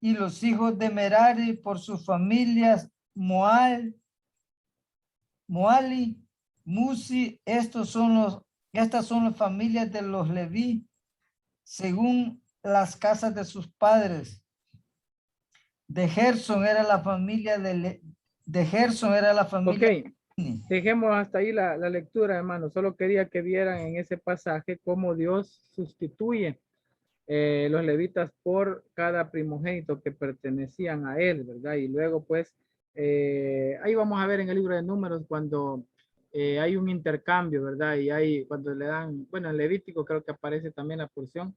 Y los hijos de Merari por sus familias Moali, Musi. Estas son las familias de los Leví según las casas de sus padres. De Gerson era la familia Ok, dejemos hasta ahí la lectura, hermano. Solo quería que vieran en ese pasaje cómo Dios sustituye los levitas por cada primogénito que pertenecían a él, ¿verdad? Y luego pues ahí vamos a ver en el libro de Números cuando hay un intercambio, ¿verdad? Y cuando le dan, bueno, en Levítico creo que aparece también la porción,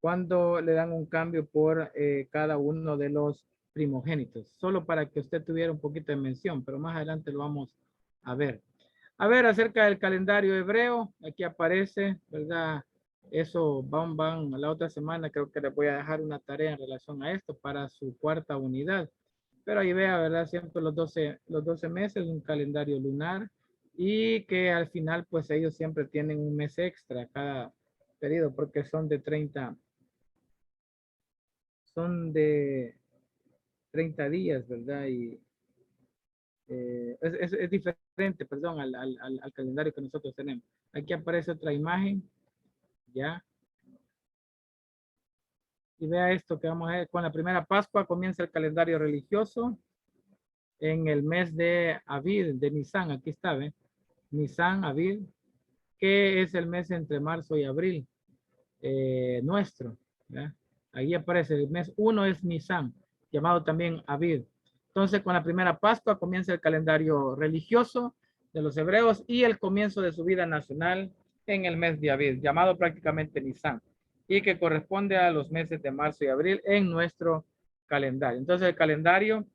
cuando le dan un cambio por cada uno de los primogénitos, solo para que usted tuviera un poquito de mención, pero más adelante lo vamos a ver. A ver, acerca del calendario hebreo, aquí aparece, ¿verdad? Eso van la otra semana, creo que les voy a dejar una tarea en relación a esto para su cuarta unidad. Pero ahí vea, ¿verdad? Siempre los 12 meses, un calendario lunar, y que al final, pues ellos siempre tienen un mes extra cada periodo, porque son de 30 días, ¿verdad? Y es diferente, perdón, al calendario que nosotros tenemos. Aquí aparece otra imagen, ¿ya? Y vea esto que vamos a ver. Con la primera Pascua comienza el calendario religioso en el mes de Abil, de Nisan. Aquí está, ¿ve? Nisan, Abil, que es el mes entre marzo y abril nuestro, ¿ya? Ahí aparece el mes 1 es Nisan, llamado también Abil. Entonces, con la primera Pascua comienza el calendario religioso de los hebreos y el comienzo de su vida nacional en el mes de Abil, llamado prácticamente Nisan, y que corresponde a los meses de marzo y abril en nuestro calendario. Entonces, el calendario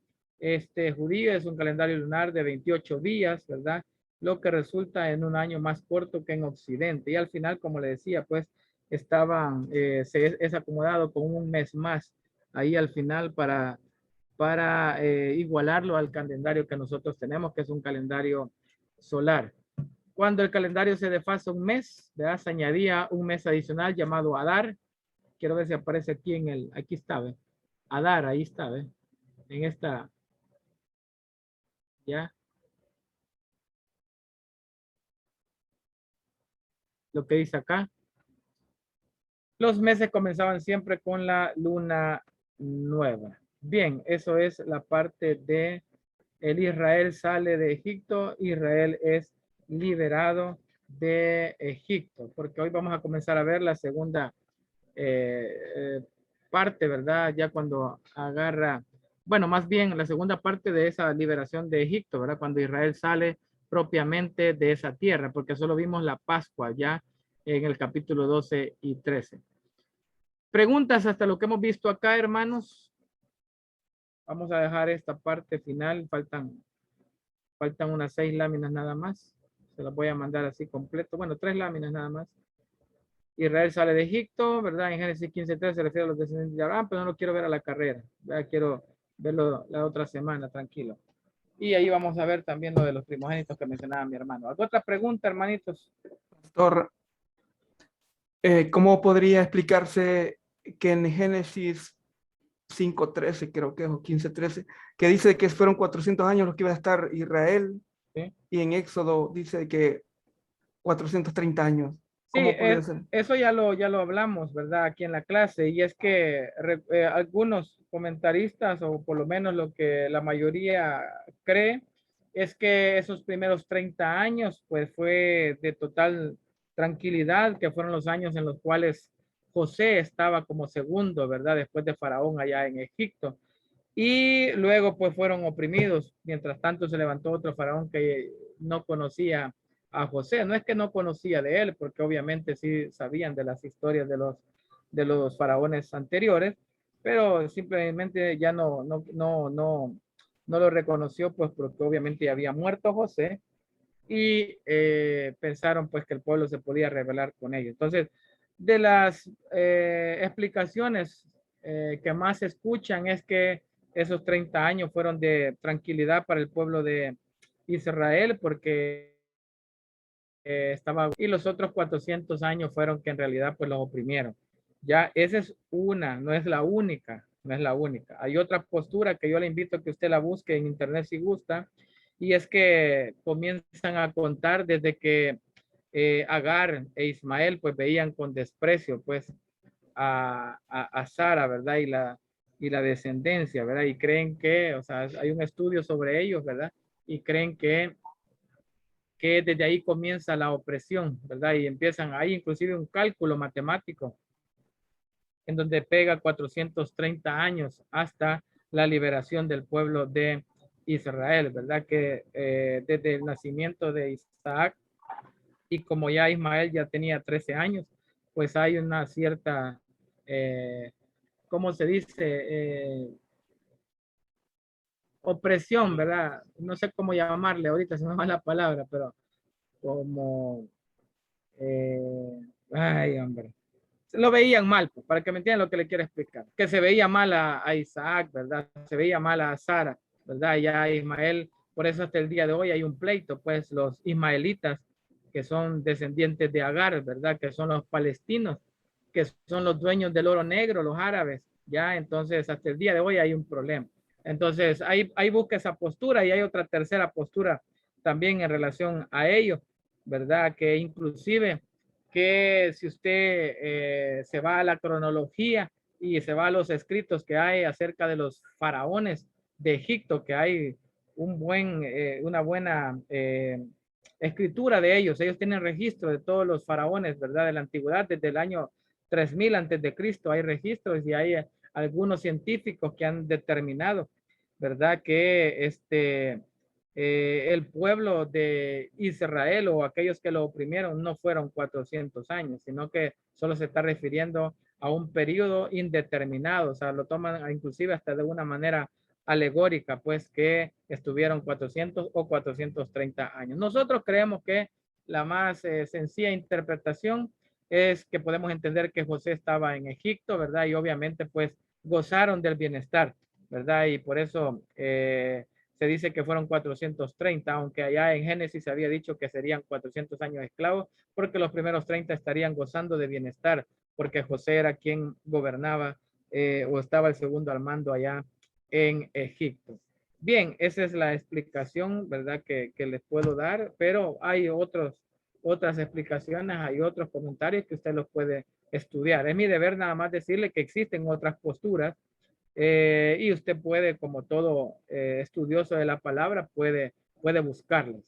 judío es un calendario lunar de 28 días, ¿verdad? Lo que resulta en un año más corto que en Occidente. Y al final, como le decía, pues es acomodado con un mes más ahí al final para igualarlo al calendario que nosotros tenemos, que es un calendario solar. Cuando el calendario se desfasa un mes, ¿verdad? Se añadía un mes adicional llamado Adar. Quiero ver si aparece aquí aquí está, ¿ve? Adar, ahí está, ¿ve? En esta, ¿ya? Lo que dice acá. Los meses comenzaban siempre con la luna nueva. Bien, eso es la parte de el Israel sale de Egipto, Israel es liberado de Egipto, porque hoy vamos a comenzar a ver la segunda parte, ¿verdad? Ya cuando agarra bueno, más bien la segunda parte de esa liberación de Egipto, ¿verdad? Cuando Israel sale propiamente de esa tierra, porque solo vimos la Pascua ya en el capítulo 12 y 13. Preguntas hasta lo que hemos visto acá, hermanos. Vamos a dejar esta parte final. Faltan unas 6 láminas nada más. Se las voy a mandar así completo. Bueno, 3 láminas nada más. Israel sale de Egipto, ¿verdad? En Génesis 15:3 se refiere a los descendientes de Abraham, pero no lo quiero ver a la carrera. ¿Verdad? Quiero verlo la otra semana, tranquilo. Y ahí vamos a ver también lo de los primogénitos que mencionaba mi hermano. ¿Alguna otra pregunta, hermanitos? Pastor, ¿cómo podría explicarse que en Génesis 5:13, creo que es, o 15:13, que dice que fueron 400 años los que iba a estar Israel, ¿sí? Y en Éxodo dice que 430 años? Sí, ¿Cómo podría ser? eso ya lo hablamos, ¿verdad? Aquí en la clase, y es que algunos comentaristas, o por lo menos lo que la mayoría cree, es que esos primeros 30 años, pues fue de total tranquilidad, que fueron los años en los cuales José estaba como segundo, ¿verdad? Después de Faraón allá en Egipto. Y luego pues fueron oprimidos. Mientras tanto se levantó otro faraón que no conocía a José. No es que no conocía de él, porque obviamente sí sabían de las historias de los faraones anteriores, pero simplemente ya no lo reconoció, pues porque obviamente ya había muerto José, y pensaron pues que el pueblo se podía rebelar con ellos. Entonces, de las explicaciones que más se escuchan es que esos 30 años fueron de tranquilidad para el pueblo de Israel, porque estaba, y los otros 400 años fueron que en realidad pues los oprimieron. Ya esa es una, no es la única, no es la única. Hay otra postura que yo le invito a que usted la busque en internet si gusta, y es que comienzan a contar desde que Agar e Ismael pues veían con desprecio pues a Sara, ¿verdad? Y la descendencia, ¿verdad? Y creen que, o sea, hay un estudio sobre ellos, ¿verdad? Y creen que desde ahí comienza la opresión, ¿verdad? Y empiezan ahí inclusive un cálculo matemático en donde pega 430 años hasta la liberación del pueblo de Israel, ¿verdad? Que desde el nacimiento de Isaac, y como ya Ismael ya tenía 13 años, pues hay una cierta, ¿cómo se dice? Opresión, ¿verdad? No sé cómo llamarle ahorita, se me va la palabra, pero como, ay, hombre, lo veían mal, pues, para que me entiendan lo que le quiero explicar, que se veía mal a Isaac, ¿verdad? Se veía mal a Sara, ¿verdad? Ya a Ismael, por eso hasta el día de hoy hay un pleito, pues los ismaelitas, que son descendientes de Agar, ¿verdad? Que son los palestinos, que son los dueños del oro negro, los árabes, ya, entonces hasta el día de hoy hay un problema. Entonces, ahí busca esa postura, y hay otra tercera postura también en relación a ello, ¿verdad? Que inclusive que si usted se va a la cronología y se va a los escritos que hay acerca de los faraones de Egipto, que hay una buena escritura de ellos. Ellos tienen registro de todos los faraones, ¿verdad? De la antigüedad, desde el año 3000 antes de Cristo hay registros, y hay algunos científicos que han determinado, ¿verdad? Que el pueblo de Israel, o aquellos que lo oprimieron, no fueron 400 años, sino que solo se está refiriendo a un periodo indeterminado. O sea, lo toman inclusive hasta de una manera alegórica, pues que estuvieron 400 o 430 años. Nosotros creemos que la más sencilla interpretación es que podemos entender que José estaba en Egipto, ¿verdad? Y obviamente pues gozaron del bienestar, ¿verdad? Y por eso se dice que fueron 430, aunque allá en Génesis se había dicho que serían 400 años esclavos, porque los primeros 30 estarían gozando de bienestar, porque José era quien gobernaba o estaba el segundo al mando allá en Egipto. Bien, esa es la explicación, ¿verdad? Que les puedo dar, pero hay otras explicaciones, hay otros comentarios que usted los puede estudiar. Es mi deber nada más decirle que existen otras posturas, y usted puede, como todo estudioso de la palabra, puede buscarlas.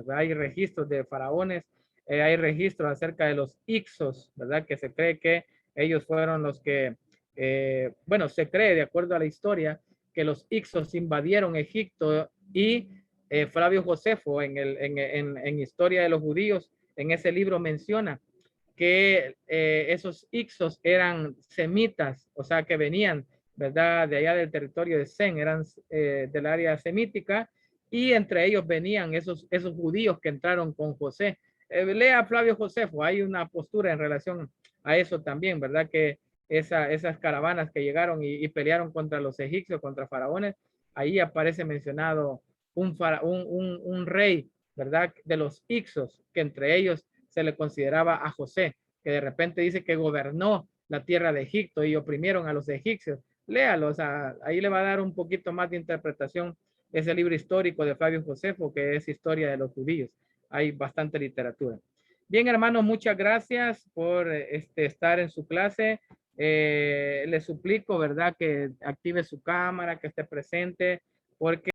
Hay registros de faraones, hay registros acerca de los Ixos, ¿verdad? Que se cree que ellos fueron los que, bueno, se cree, de acuerdo a la historia, que los Hicsos invadieron Egipto y Flavio Josefo en Historia de los Judíos, en ese libro menciona que esos Hicsos eran semitas, o sea que venían, ¿verdad?, de allá del territorio de Zen, eran del área semítica, y entre ellos venían esos judíos que entraron con José. Lea Flavio Josefo, hay una postura en relación a eso también, ¿verdad? Que esas caravanas que llegaron y pelearon contra los egipcios, contra faraones, ahí aparece mencionado un rey, ¿verdad?, de los Hicsos, que entre ellos se le consideraba a José, que de repente dice que gobernó la tierra de Egipto y oprimieron a los egipcios. Léalo, o sea, ahí le va a dar un poquito más de interpretación ese libro histórico de Flavio Josefo, que es Historia de los Judíos. Hay bastante literatura. Bien, hermanos, muchas gracias por estar en su clase. Le suplico, ¿verdad?, que active su cámara, que esté presente, porque